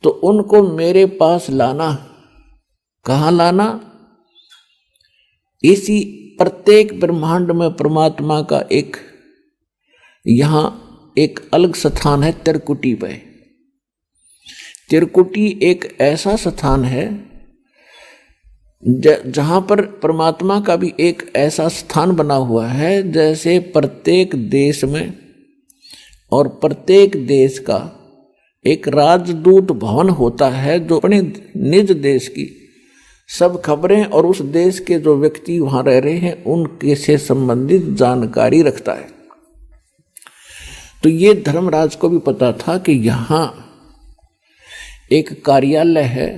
तो उनको मेरे पास लाना। कहाँ लाना? इसी प्रत्येक ब्रह्मांड में परमात्मा का एक यहां एक अलग स्थान है, त्रिकुटी पे। त्रिकुटी एक ऐसा स्थान है जहां पर परमात्मा का भी एक ऐसा स्थान बना हुआ है, जैसे प्रत्येक देश में और प्रत्येक देश का एक राजदूत भवन होता है, जो अपने निज देश की सब खबरें और उस देश के जो व्यक्ति वहां रह रहे हैं उनके से संबंधित जानकारी रखता है। तो ये धर्मराज को भी पता था कि यहाँ एक कार्यालय है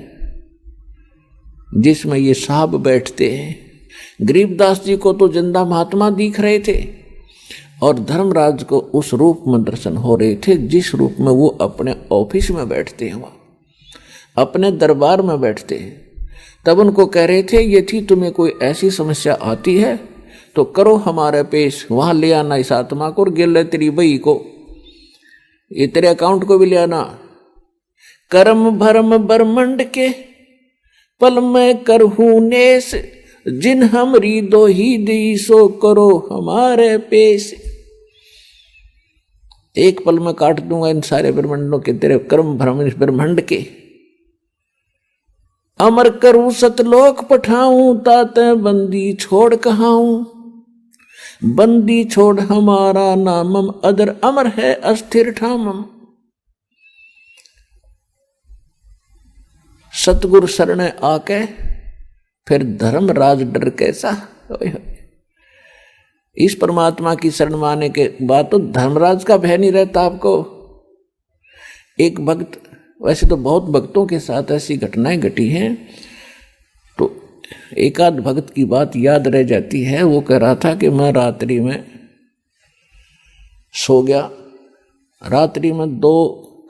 जिसमें ये साहब बैठते हैं। गरीबदास जी को तो जिंदा महात्मा दिख रहे थे और धर्मराज को उस रूप में दर्शन हो रहे थे जिस रूप में वो अपने ऑफिस में बैठते हैं, वहाँ अपने दरबार में बैठते हैं। तब उनको कह रहे थे, ये थी तुम्हें कोई ऐसी समस्या आती है तो करो हमारे पेश, वहाँ ले आना इस आत्मा को और गिर तेरी बही को, ये तेरे अकाउंट को भी ले आना। कर्म भरम ब्रह्मंड के पल में करहूं नेस, जिन हमरी दो ही दी, सो करो हमारे पेश। एक पल में काट दूंगा इन सारे ब्रह्मांडों के, तेरे कर्म भ्रम इस ब्रह्मांड के। अमर करूं सतलोक पठाऊं, ताते बंदी छोड़ कहाऊं, बंदी छोड़ हमारा नामम, अदर अमर है अस्थिर ठामम। सतगुरु शरण आके फिर धर्मराज डर कैसा। इस परमात्मा की शरण में आने के बाद तो धर्मराज का भय नहीं रहता आपको। एक भक्त, वैसे तो बहुत भक्तों के साथ ऐसी घटनाएं घटी हैं, तो एक आध भक्त की बात याद रह जाती है। वो कह रहा था कि मैं रात्रि में सो गया, रात्रि में 2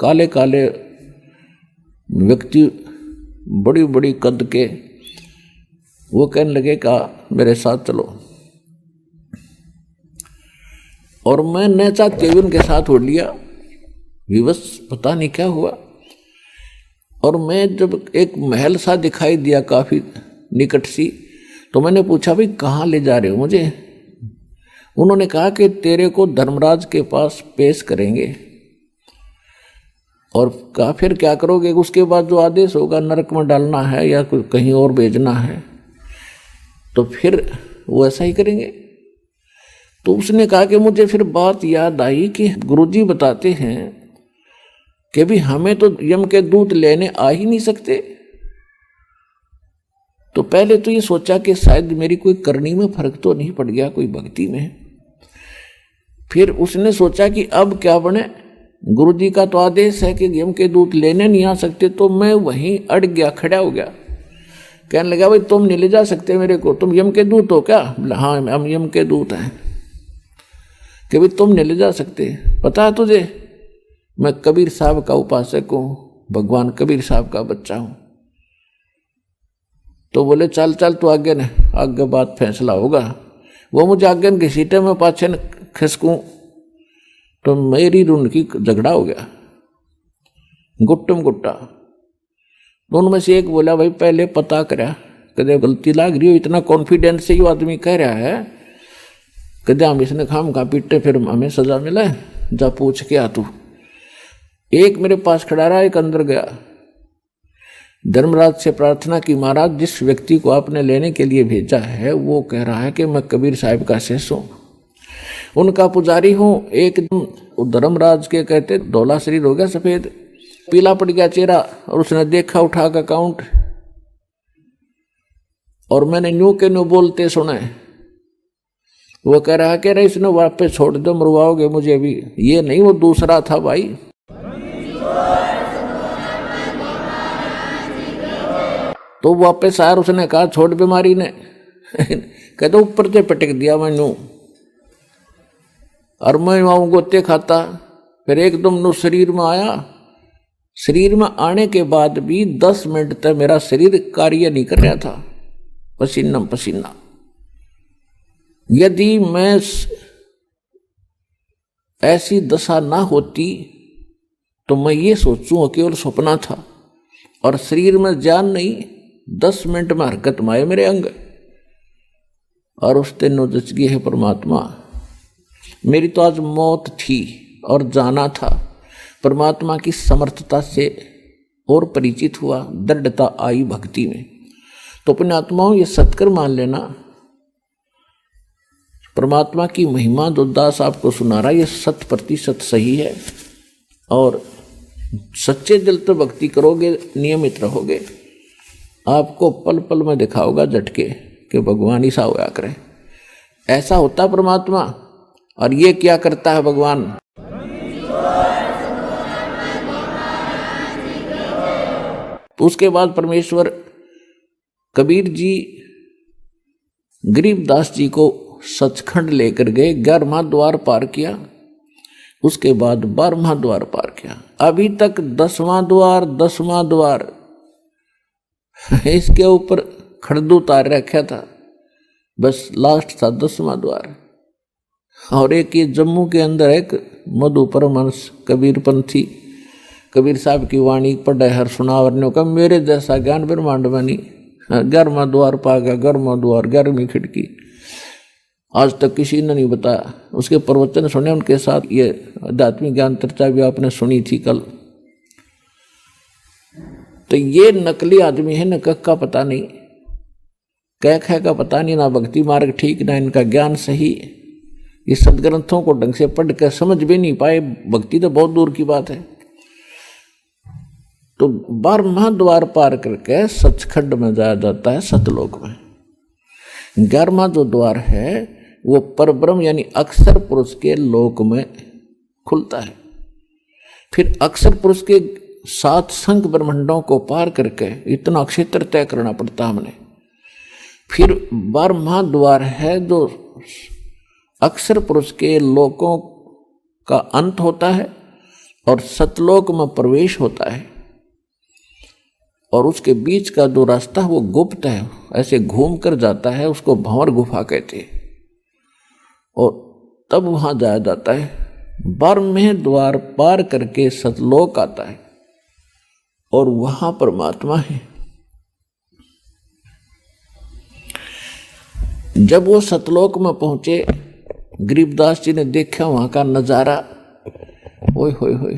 काले काले व्यक्ति बड़ी बड़ी कद के वो कहने लगे का मेरे साथ चलो, और मैं न चाहते हुए उनके साथ उड़ लिया। विवश पता नहीं क्या हुआ, और मैं जब एक महल सा दिखाई दिया काफी निकट सी, तो मैंने पूछा भाई कहाँ ले जा रहे हो मुझे? उन्होंने कहा कि तेरे को धर्मराज के पास पेश करेंगे, और कहा फिर क्या करोगे? उसके बाद जो आदेश होगा, नरक में डालना है या कहीं और भेजना है, तो फिर वो ऐसा ही करेंगे। तो उसने कहा कि मुझे फिर बात याद आई कि गुरुजी बताते हैं कि भी हमें तो यम के दूत लेने आ ही नहीं सकते। तो पहले तो ये सोचा कि शायद मेरी कोई करनी में फर्क तो नहीं पड़ गया, कोई भक्ति में। फिर उसने सोचा कि अब क्या बने, गुरुजी का तो आदेश है कि यम के दूत लेने नहीं आ सकते। तो मैं वहीं अड़ गया, खड़ा हो गया। कहने लगा भाई तुम नहीं ले जा सकते मेरे को, तुम यम के दूत हो क्या? हाँ हम यम के दूत हैं। कि भाई तुम नहीं ले जा सकते, पता है तुझे मैं कबीर साहब का उपासक हूँ, भगवान कबीर साहब का बच्चा हूँ। तो बोले चल चल तू आगे न, आगे बात फैसला होगा। वो मुझे आगे न घसीटे में पाछे न खिसकूं, तो मेरी रून की झगड़ा हो गया, गुट्टम गुट्टा। दोनों में से एक बोला भाई पहले पता करा, कदे गलती लाग रही हो, इतना कॉन्फिडेंस से ये आदमी कह रहा है, कदे हम इसने खाम खा पीटे फिर हमें सजा मिला है, जा पूछ के आ तू। एक मेरे पास खड़ा रहा, एक अंदर गया। धर्मराज से प्रार्थना की, महाराज जिस व्यक्ति को आपने लेने के लिए भेजा है वो कह रहा है कि मैं कबीर साहब का शिष्य हूँ, उनका पुजारी हूँ। एकदम धर्मराज के कहते धौला शरीर हो गया, सफेद पीला पड़ गया चेहरा, और उसने देखा उठा का अकाउंट, और मैंने न्यू के न्यू बोलते सुने। वो कह रहा कि इसने वापस छोड़ दो, मरवाओगे मुझे भी। ये नहीं, वो दूसरा था भाई। तो वापस आया, उसने कहा छोड़ बीमारी ने कहते ऊपर से पटक दिया मैनू, और मैं वहां गोते खाता। फिर एकदम नु शरीर में आया। शरीर में आने के बाद भी 10 मिनट तक मेरा शरीर कार्य नहीं कर रहा था, पसीना पसीना। यदि मैं ऐसी दशा ना होती तो मैं ये सोचूं केवल सपना था, और शरीर में जान नहीं, 10 मिनट में हरकत में आए मेरे अंग, और उस दिन नजच गए है परमात्मा। मेरी तो आज मौत थी और जाना था। परमात्मा की समर्थता से और परिचित हुआ, दृढ़ता आई भक्ति में। तो अपने आत्माओं ये सत्कर मान लेना, परमात्मा की महिमा जो दास आपको सुना रहा है ये 100% सही है। और सच्चे दिल तो भक्ति करोगे, नियमित रहोगे, आपको पल पल में दिखाओगा झटके कि भगवान ही सा होया करे। ऐसा होता परमात्मा। और ये क्या करता है भगवान? तो उसके बाद परमेश्वर कबीर जी गरीबदास जी को सचखंड लेकर गए, 11वां द्वार पार किया, उसके बाद 12वां द्वार पार किया। अभी तक 10वां द्वार इसके ऊपर खड़दू उतार रखा था, बस लास्ट था 10वां द्वार। और एक ये जम्मू के अंदर एक मधु परमहंस कबीर पंथी, कबीर साहब की वाणी पढ़े हर सुनावरने का मेरे जैसा ज्ञान ब्रह्मांड बनी। 11वां द्वार पा गया, 11वां द्वार, 11वीं खिड़की। आज तक किसी ने नहीं बताया। उसके प्रवचन सुने, उनके साथ ये आध्यात्मिक ज्ञान चर्चा भी आपने सुनी थी कल। तो ये नकली आदमी है, न कख का पता नहीं, कह ख का पता नहीं, ना भक्ति मार्ग ठीक, ना इनका ज्ञान सही। इस सदग्रंथों को ढंग से पढ़ कर समझ भी नहीं पाए, भक्ति तो बहुत दूर की बात है। तो 12वां द्वार पार करके सचखंड में जाया जाता है, सतलोक में। 11वां जो द्वार है वो परब्रह्म यानी अक्षर पुरुष के लोक में खुलता है। फिर अक्षर पुरुष के 7 संख ब्रह्मांडों को पार करके इतना क्षेत्र तय करना पड़ता हमने। फिर 12वां द्वार है जो अक्षर पुरुष के लोकों का अंत होता है और सतलोक में प्रवेश होता है। और उसके बीच का जो रास्ता वो गुप्त है, ऐसे घूम कर जाता है, उसको भंवर गुफा कहते हैं। और तब वहां जाया जाता है, बारहवें द्वार पार करके सतलोक आता है और वहां परमात्मा है। जब वो सतलोक में पहुंचे, गरीबदास जी ने देखा वहां का नजारा, ओए होए होए,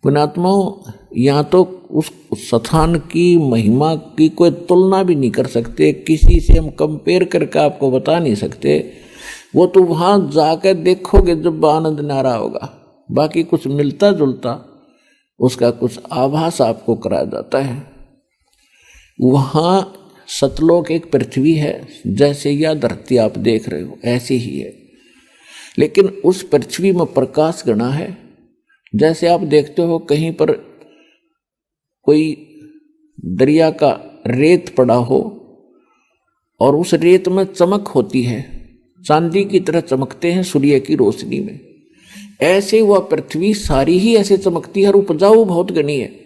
पुण्यात्माओं, यहाँ तो उस स्थान की महिमा की कोई तुलना भी नहीं कर सकते, किसी से हम कंपेयर करके आपको बता नहीं सकते। वो तो वहाँ जाकर देखोगे जब आनंद नारा होगा, बाकी कुछ मिलता जुलता उसका कुछ आभास आपको कराया जाता है। वहाँ सतलोक एक पृथ्वी है, जैसे यह धरती आप देख रहे हो ऐसी ही है, लेकिन उस पृथ्वी में प्रकाश गणा है। जैसे आप देखते हो कहीं पर कोई दरिया का रेत पड़ा हो और उस रेत में चमक होती है, चांदी की तरह चमकते हैं सूर्य की रोशनी में, ऐसे वह पृथ्वी सारी ही ऐसे चमकती है और उपजाऊ बहुत घनी है।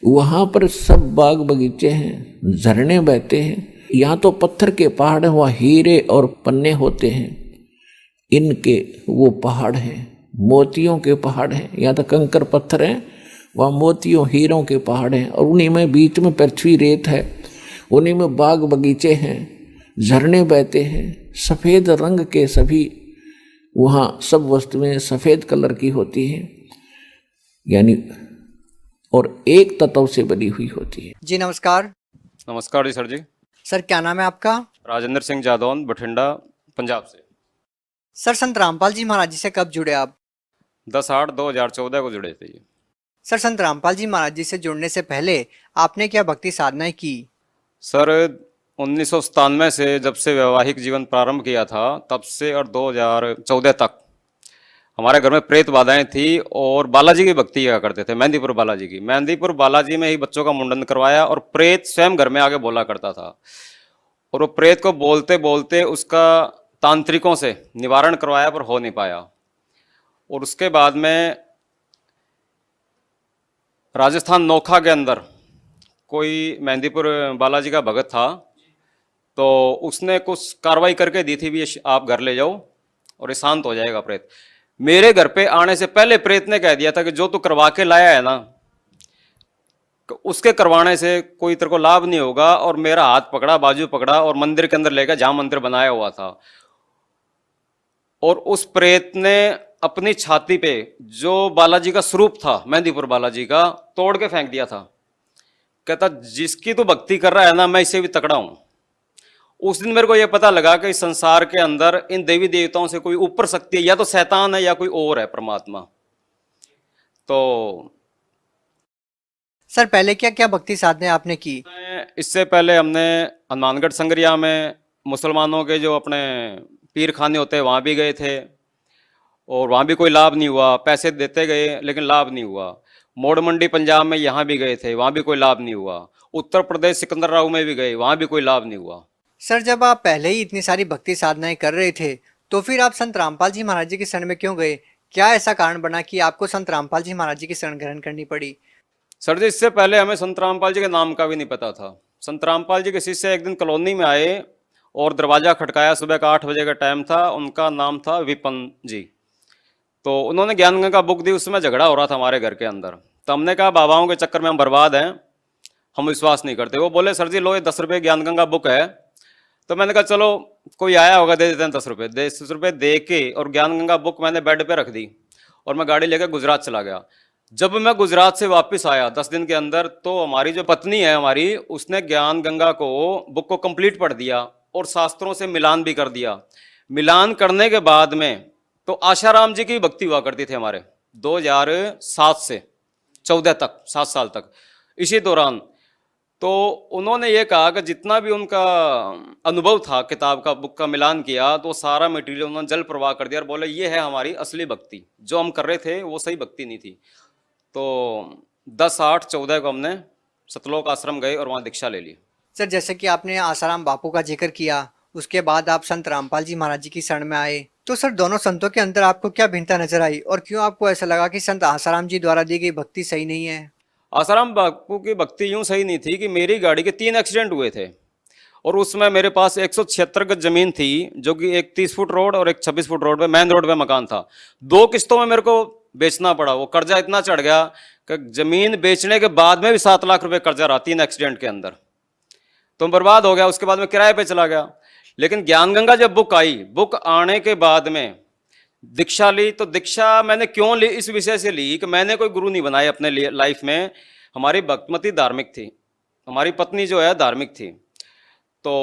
वहाँ पर सब बाग बगीचे हैं, झरने बहते हैं। यहाँ तो पत्थर के पहाड़ हैं, वहाँ हीरे और पन्ने होते हैं, इनके वो पहाड़ हैं, मोतियों के पहाड़ हैं। यहाँ तो कंकर पत्थर हैं, वहाँ मोतियों हीरों के पहाड़ हैं, और उन्हीं में बीच में पृथ्वी रेत है, उन्हीं में बाग बगीचे हैं, झरने बहते हैं, सफ़ेद रंग के सभी वहाँ सब वस्तुएं सफ़ेद कलर की होती हैं, यानी और एक तत्व से बनी हुई होती है। जी नमस्कार। नमस्कार जी सर जी। सर क्या नाम है आपका? राजेंद्र सिंह जादौन, बठिंडा, पंजाब से। सर संत रामपाल जी महाराज जी से कब जुड़े आप? 10/8/2014 को जुड़े थे। सर संत रामपाल जी महाराज जी से जुड़ने से पहले आपने क्या भक्ति साधनाएं की? सर 1997 से जब से वैवाहिक जीवन प्रारंभ किया था, तब से और 2014 तक हमारे घर में प्रेत बाधाएं थी और बालाजी की भक्ति किया करते थे, मेहंदीपुर बालाजी की। मेहंदीपुर बालाजी में ही बच्चों का मुंडन करवाया और प्रेत स्वयं घर में आके बोला करता था, और वो प्रेत को बोलते बोलते उसका तांत्रिकों से निवारण करवाया पर हो नहीं पाया। और उसके बाद में राजस्थान नोखा के अंदर कोई मेहंदीपुर बालाजी का भगत था, तो उसने कुछ कार्रवाई करके दी थी भी, आप घर ले जाओ और ये शांत हो जाएगा प्रेत। मेरे घर पे आने से पहले प्रेत ने कह दिया था कि जो तू करवा के लाया है ना, उसके करवाने से कोई तेरे को लाभ नहीं होगा। और मेरा हाथ पकड़ा, बाजू पकड़ा और मंदिर के अंदर ले गया जहां मंदिर बनाया हुआ था, और उस प्रेत ने अपनी छाती पे जो बालाजी का स्वरूप था, मेहंदीपुर बालाजी का, तोड़ के फेंक दिया था। कहता जिसकी तू भक्ति कर रहा है ना, मैं इससे भी तकड़ा हूं। उस दिन मेरे को यह पता लगा कि इस संसार के अंदर इन देवी देवताओं से कोई ऊपर शक्ति है, या तो शैतान है या कोई और है परमात्मा। तो सर पहले क्या क्या भक्ति साधनाएं आपने की? इससे पहले हमने हनुमानगढ़ संगरिया में मुसलमानों के जो अपने पीर खाने होते हैं वहाँ भी गए थे, और वहाँ भी कोई लाभ नहीं हुआ। पैसे देते गए लेकिन लाभ नहीं हुआ। मोड़ मंडी पंजाब में यहाँ भी गए थे, वहाँ भी कोई लाभ नहीं हुआ। उत्तर प्रदेश सिकंदराबाद में भी गए, वहाँ भी कोई लाभ नहीं हुआ। सर जब आप पहले ही इतनी सारी भक्ति साधनाएं कर रहे थे, तो फिर आप संत रामपाल जी महाराज जी की शरण में क्यों गए? क्या ऐसा कारण बना कि आपको संत रामपाल जी महाराज जी की शरण ग्रहण करनी पड़ी? सर जी, इससे पहले हमें संत रामपाल जी के नाम का भी नहीं पता था। संत रामपाल जी के शिष्य एक दिन कॉलोनी में आए और दरवाजा खटकाया, सुबह का 8 बजे का टाइम था। उनका नाम था विपन जी। तो उन्होंने ज्ञान गंगा बुक दी, उसमें झगड़ा हो रहा था हमारे घर के अंदर। तो हमने कहा बाबाओं के चक्कर में हम बर्बाद हैं, हम विश्वास नहीं करते। वो बोले सर जी लो, ये 10 रुपये ज्ञान गंगा बुक है। तो मैंने कहा चलो कोई आया होगा, दे देते हैं 10 रुपये। 10 रुपये दे के और ज्ञान गंगा बुक मैंने बेड पे रख दी और मैं गाड़ी लेकर गुजरात चला गया। जब मैं गुजरात से वापस आया 10 दिन के अंदर, तो हमारी जो पत्नी है हमारी, उसने ज्ञान गंगा को बुक को कंप्लीट पढ़ दिया और शास्त्रों से मिलान भी कर दिया। मिलान करने के बाद में तो आशाराम जी की भक्ति हुआ करती थी हमारे 2007 से 14 तक, 7 साल तक। इसी दौरान तो उन्होंने ये कहा कि जितना भी उनका अनुभव था किताब का, बुक का मिलान किया, तो सारा मटेरियल उन्होंने जल प्रवाह कर दिया और बोले ये है हमारी असली भक्ति, जो हम कर रहे थे वो सही भक्ति नहीं थी। तो 10/8/14 को हमने सतलोक आश्रम गए और वहाँ दीक्षा ले ली। सर जैसे कि आपने आसाराम बापू का जिक्र किया, उसके बाद आप संत रामपाल जी महाराज जी की शरण में आए, तो सर दोनों संतों के अंदर आपको क्या भिन्नता नजर आई और क्यों आपको ऐसा लगा कि संत आसाराम जी द्वारा दी गई भक्ति सही नहीं है? आसाराम बापू की भक्ति यूं सही नहीं थी कि मेरी गाड़ी के 3 एक्सीडेंट हुए थे और उसमें मेरे पास 176 गज जमीन थी, जो कि एक 30 फुट रोड और एक 26 फुट रोड पे मेन रोड पे मकान था। 2 किस्तों में मेरे को बेचना पड़ा। वो कर्जा इतना चढ़ गया कि जमीन बेचने के बाद में भी 7 लाख रुपए कर्जा रहा 3 एक्सीडेंट के अंदर, तो बर्बाद हो गया। उसके बाद में किराए पे चला गया। लेकिन ज्ञान गंगा जब बुक आई, बुक आने के बाद में दीक्षा ली, तो दीक्षा मैंने क्यों ली, इस विषय से ली कि मैंने कोई गुरु नहीं बनाए अपने लाइफ में। हमारी भक्तिमती धार्मिक थी, हमारी पत्नी जो है धार्मिक थी, तो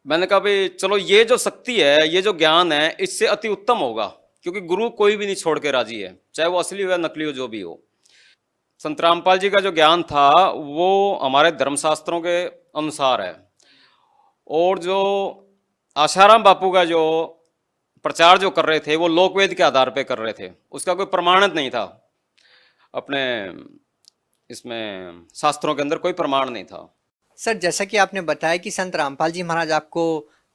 मैंने कहा भाई चलो ये जो शक्ति है, ये जो ज्ञान है, इससे अति उत्तम होगा, क्योंकि गुरु कोई भी नहीं छोड़ के राजी है, चाहे वो असली हो या नकली हो, जो भी हो। संत रामपाल जी का जो ज्ञान था वो हमारे धर्मशास्त्रों के अनुसार है, और जो आशाराम बापू का जो प्रचार जो कर रहे थे वो लोकवेद के आधार पे कर रहे थे, उसका कोई प्रमाणित नहीं था, अपने इसमें शास्त्रों के अंदर कोई प्रमाण नहीं था। सर, जैसा कि आपने बताया कि संत रामपाल जी महाराज आपको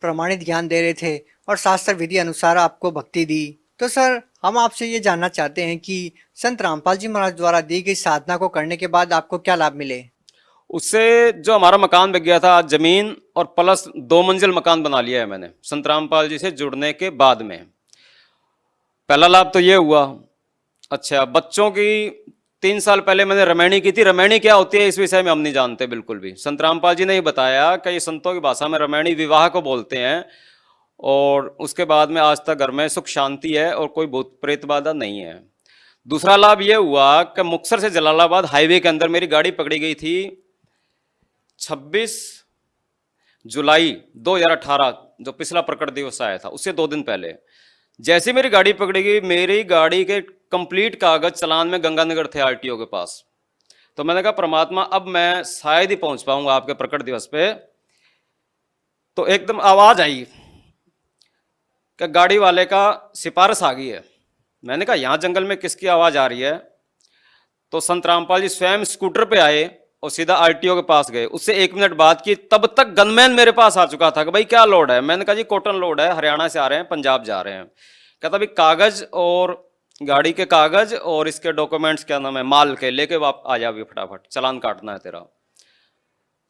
प्रमाणित ज्ञान दे रहे थे और शास्त्र विधि अनुसार आपको भक्ति दी, तो सर हम आपसे ये जानना चाहते हैं कि संत रामपाल जी महाराज द्वारा दी गई साधना को करने के बाद आपको क्या लाभ मिले? उससे जो हमारा मकान बिक गया था, जमीन और प्लस 2 मंजिल मकान बना लिया है मैंने संत रामपाल जी से जुड़ने के बाद में। पहला लाभ तो ये हुआ। अच्छा, बच्चों की 3 साल पहले मैंने रमैणी की थी। रमैणी क्या होती है इस विषय में हम नहीं जानते बिल्कुल भी। संत रामपाल जी ने ही बताया कि ये संतों की भाषा में रमैणी विवाह को बोलते हैं, और उसके बाद में आज तक घर में सुख शांति है और कोई भूत प्रेत बाधा नहीं है। दूसरा लाभ ये हुआ कि मुक्तसर से जलालाबाद हाईवे के अंदर मेरी गाड़ी पकड़ी गई थी 26 जुलाई 2018, जो पिछला प्रकट दिवस आया था, उससे 2 दिन पहले। जैसे मेरी गाड़ी पकड़ी गई, मेरी गाड़ी के कंप्लीट कागज चालान में गंगानगर थे आरटीओ के पास। तो मैंने कहा परमात्मा, अब मैं शायद ही पहुंच पाऊंगा आपके प्रकट दिवस पे। तो एकदम आवाज आई कि गाड़ी वाले का सिफारिश आ गई है। मैंने कहा यहां जंगल में किसकी आवाज आ रही है? तो संत रामपाल जी स्वयं स्कूटर पे आए और सीधा आरटीओ के पास गए। उससे 1 मिनट बात की, तब तक गनमैन मेरे पास आ चुका था कि भाई क्या लोड है? मैंने कहा जी कॉटन लोड है, हरियाणा से आ रहे हैं, पंजाब जा रहे हैं। कहता भाई कागज और गाड़ी के कागज और इसके डॉक्यूमेंट्स, क्या नाम है, माल के लेके वाप आ जा भी फटाफट, चालान काटना है तेरा।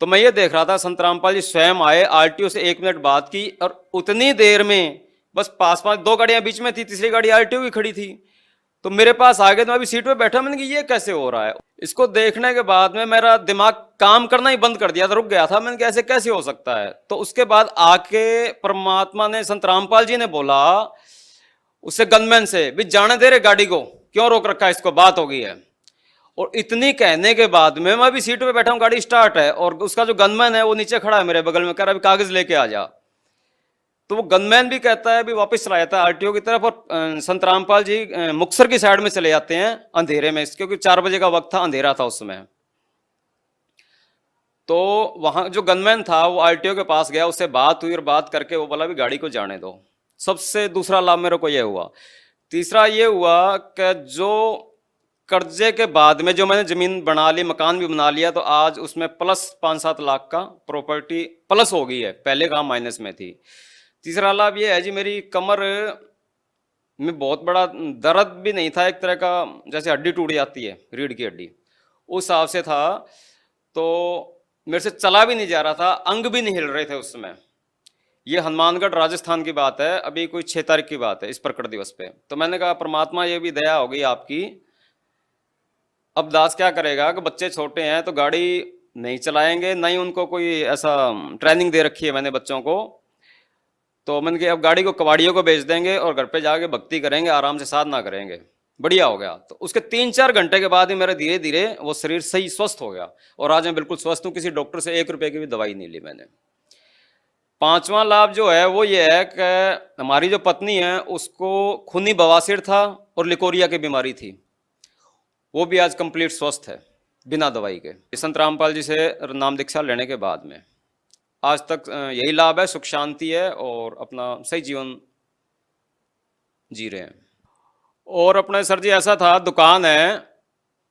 तो मैं ये देख रहा था, संत रामपाल जी स्वयं आए, आरटीओ से 1 मिनट बात की, और उतनी देर में बस पास 2 गाड़ियां बीच में थी, तीसरी गाड़ी आरटीओ की खड़ी थी, तो मेरे पास आ गए। तो मैं अभी सीट पे बैठा, मैंने कहा ये कैसे हो रहा है? इसको देखने के बाद में मेरा दिमाग काम करना ही बंद कर दिया था, रुक गया था। मैंने कहा ऐसे कैसे हो सकता है? तो उसके बाद आके परमात्मा ने, संत रामपाल जी ने बोला उससे गनमैन से, भी जाने दे रहे गाड़ी को, क्यों रोक रखा है इसको, बात हो गई है। और इतनी कहने के बाद में मैं भी सीट पे बैठा हूं, गाड़ी स्टार्ट है, और उसका जो गनमैन है वो नीचे खड़ा है मेरे बगल में, कह रहा है कागज लेके आ जा। तो वो गनमैन भी कहता है भी वापस चला जाता है आरटीओ की तरफ, और संत रामपाल जी मुक्तसर की साइड में चले जाते हैं अंधेरे में, क्योंकि 4 बजे का वक्त था, अंधेरा था उस समय। तो वहां जो गनमैन था वो आरटीओ के पास गया, उससे बात हुई, और बात करके वो बोला भी गाड़ी को जाने दो। सबसे दूसरा लाभ मेरे को ये हुआ। तीसरा ये हुआ कि जो कर्जे के बाद में जो मैंने जमीन बना ली, मकान भी बना लिया, तो आज उसमें प्लस 5-7 लाख का प्रॉपर्टी प्लस हो गई है, पहले काम माइनस में थी। तीसरा लाभ ये है जी, मेरी कमर में बहुत बड़ा दर्द भी नहीं था, एक तरह का जैसे हड्डी टूट जाती है, रीढ़ की हड्डी, उस हिसाब से था। तो मेरे से चला भी नहीं जा रहा था, अंग भी नहीं हिल रहे थे उस समय। ये हनुमानगढ़ राजस्थान की बात है, अभी कोई 6 तारीख की बात है, इस प्रकट दिवस पे। तो मैंने कहा परमात्मा, ये भी दया हो गई आपकी, अब दास क्या करेगा कि बच्चे छोटे हैं तो गाड़ी नहीं चलाएंगे, नहीं उनको कोई ऐसा ट्रेनिंग दे रखी है मैंने बच्चों को। तो मैंने कहा अब गाड़ी को कबाड़ियों को बेच देंगे और घर पे जाके भक्ति करेंगे, आराम से साधना करेंगे। बढ़िया हो गया। तो उसके 3-4 घंटे के बाद ही मेरा धीरे धीरे वो शरीर सही स्वस्थ हो गया, और आज मैं बिल्कुल स्वस्थ हूँ। किसी डॉक्टर से 1 रुपए की भी दवाई नहीं ली मैंने। 5वां लाभ जो है वो ये है कि हमारी जो पत्नी है उसको खूनी बवासीर था और लिकोरिया की बीमारी थी, वो भी आज कंप्लीट स्वस्थ है बिना दवाई के, संत रामपाल जी से नाम दीक्षा लेने के बाद में। आज तक यही लाभ है, सुख शांति है, और अपना सही जीवन जी रहे हैं। और अपने सर जी ऐसा था, दुकान है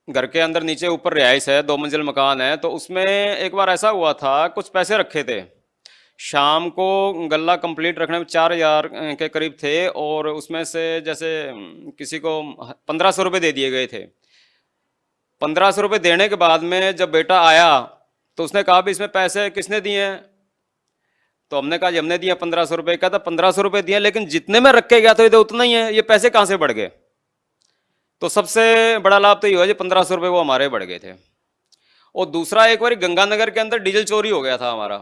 घर के अंदर, नीचे ऊपर रिहाइश है, 2 मंजिल मकान है। तो उसमें एक बार ऐसा हुआ था, कुछ पैसे रखे थे, शाम को गल्ला कंप्लीट रखने में 4000 के करीब थे, और उसमें से जैसे किसी को 1500 रुपये दे दिए गए थे 1500 रुपये देने के बाद में जब बेटा आया तो उसने कहा भी इसमें पैसे किसने दिए हैं? तो हमने कहा जी हमने दिया 1500 रुपये। कहता 1500 रुपये दिए लेकिन जितने में रख के गया था ये तो उतना ही है, ये पैसे कहाँ से बढ़ गए? तो सबसे बड़ा लाभ तो ये हुआ जी 1500 रुपये वो हमारे बढ़ गए थे। और दूसरा, एक बार गंगानगर के अंदर डीजल चोरी हो गया था हमारा।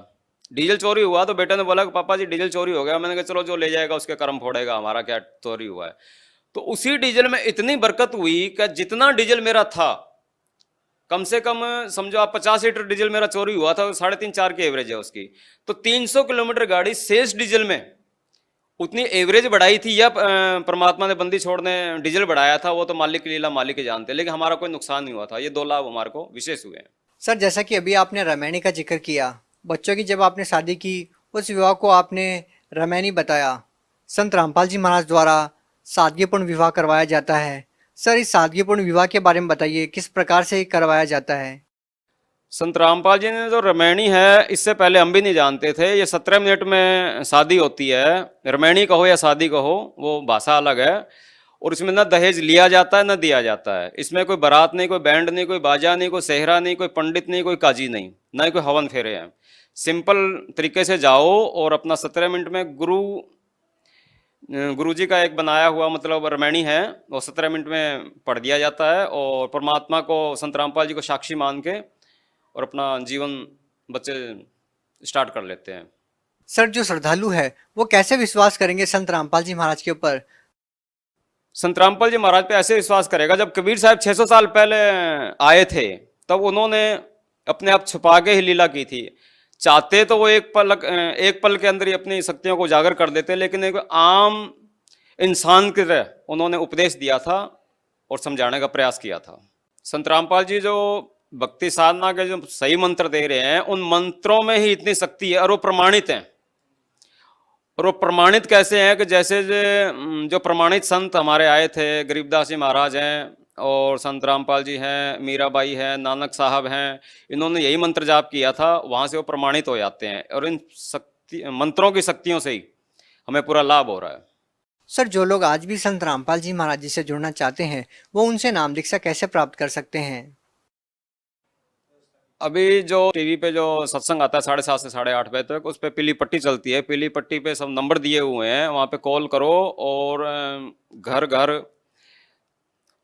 डीजल चोरी हुआ तो बेटे ने बोला कि पापा जी डीजल चोरी हो गया। मैंने कहा चलो जो ले जाएगा उसके कर्म फोड़ेगा, हमारा क्या चोरी हुआ है। तो उसी डीजल में इतनी बरकत हुई कि जितना डीजल मेरा था, कम से कम समझो आप 50 लीटर डीजल मेरा चोरी हुआ था, 3.5-4 की एवरेज है उसकी। तो 300 किलोमीटर गाड़ी शेष डीजल में उतनी एवरेज बढ़ाई थी या परमात्मा ने बंदी छोड़ने डीजल बढ़ाया था, वो तो मालिक की लीला मालिक ही जानते, लेकिन हमारा कोई नुकसान नहीं हुआ था। ये 2 लाभ हमारे को विशेष हुए हैं। सर जैसा कि अभी आपने रामायणी का जिक्र किया, बच्चों की जब आपने शादी की उस विवाह को आपने रामायणी बताया। संत रामपाल जी महाराज द्वारा सादगीपूर्ण विवाह करवाया जाता है। सर इस सादगीपूर्ण विवाह के बारे में बताइए, किस प्रकार से करवाया जाता है? संत रामपाल जी ने जो रामायणी है, इससे पहले हम भी नहीं जानते थे। ये 17 मिनट में शादी होती है। रामायणी कहो या शादी कहो, वो भाषा अलग है। और इसमें ना दहेज लिया जाता है ना दिया जाता है। इसमें कोई बारात नहीं, कोई बैंड नहीं, कोई बाजा नहीं, कोई सेहरा नहीं, कोई पंडित नहीं, कोई काजी नहीं, ना ही कोई हवन फेरे हैं। सिंपल तरीके से जाओ और अपना 17 मिनट में गुरु जी का एक बनाया हुआ मतलब रामायणी है, वो 17 मिनट में पढ़ दिया जाता है। और परमात्मा को, संत रामपाल जी को साक्षी मान के और अपना जीवन बच्चे स्टार्ट कर लेते हैं। सर जो श्रद्धालु है वो कैसे विश्वास करेंगे संत रामपाल जी महाराज के ऊपर? संत रामपाल जी महाराज पे ऐसे विश्वास करेगा, जब कबीर साहब 600 साल पहले आए थे तब उन्होंने अपने आप छुपा के ही लीला की थी। चाहते तो वो एक पल के अंदर ही अपनी शक्तियों को उजागर कर देते, लेकिन एक आम इंसान की तरह उन्होंने उपदेश दिया था और समझाने का प्रयास किया था। संत रामपाल जी जो भक्ति साधना के जो सही मंत्र दे रहे हैं, उन मंत्रों में ही इतनी शक्ति है और वो प्रमाणित हैं। और वो प्रमाणित कैसे हैं कि जैसे जो प्रमाणित संत हमारे आए थे, गरीबदास जी महाराज हैं और संत रामपाल जी हैं, मीराबाई हैं, नानक साहब हैं, इन्होंने यही मंत्र जाप किया था, वहाँ से वो प्रमाणित हो जाते हैं। और इन मंत्रों की शक्तियों से ही हमें पूरा लाभ हो रहा है। सर जो लोग आज भी संत रामपाल जी महाराज जी से जुड़ना चाहते हैं वो उनसे नाम दीक्षा कैसे प्राप्त कर सकते हैं? अभी जो टीवी पे जो सत्संग आता है 7:30 से 8:30 बजे तक, उस पर पीली पट्टी चलती है। पीली पट्टी पे सब नंबर दिए हुए हैं, वहाँ पे कॉल करो। और घर घर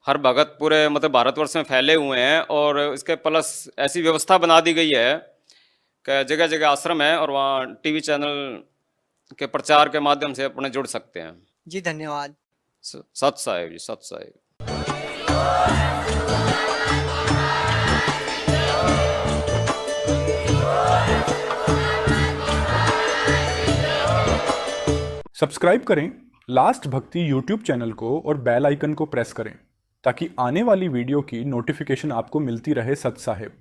हर भगत पूरे मतलब भारतवर्ष में फैले हुए हैं। और इसके प्लस ऐसी व्यवस्था बना दी गई है कि जगह जगह आश्रम है और वहाँ टीवी चैनल के प्रचार के माध्यम से अपने जुड़ सकते हैं। जी धन्यवाद। सत साहिब जी, सत साहिब। सब्सक्राइब करें लास्ट भक्ति यूट्यूब चैनल को और बेल आइकन को प्रेस करें ताकि आने वाली वीडियो की नोटिफिकेशन आपको मिलती रहे। सत साहिब।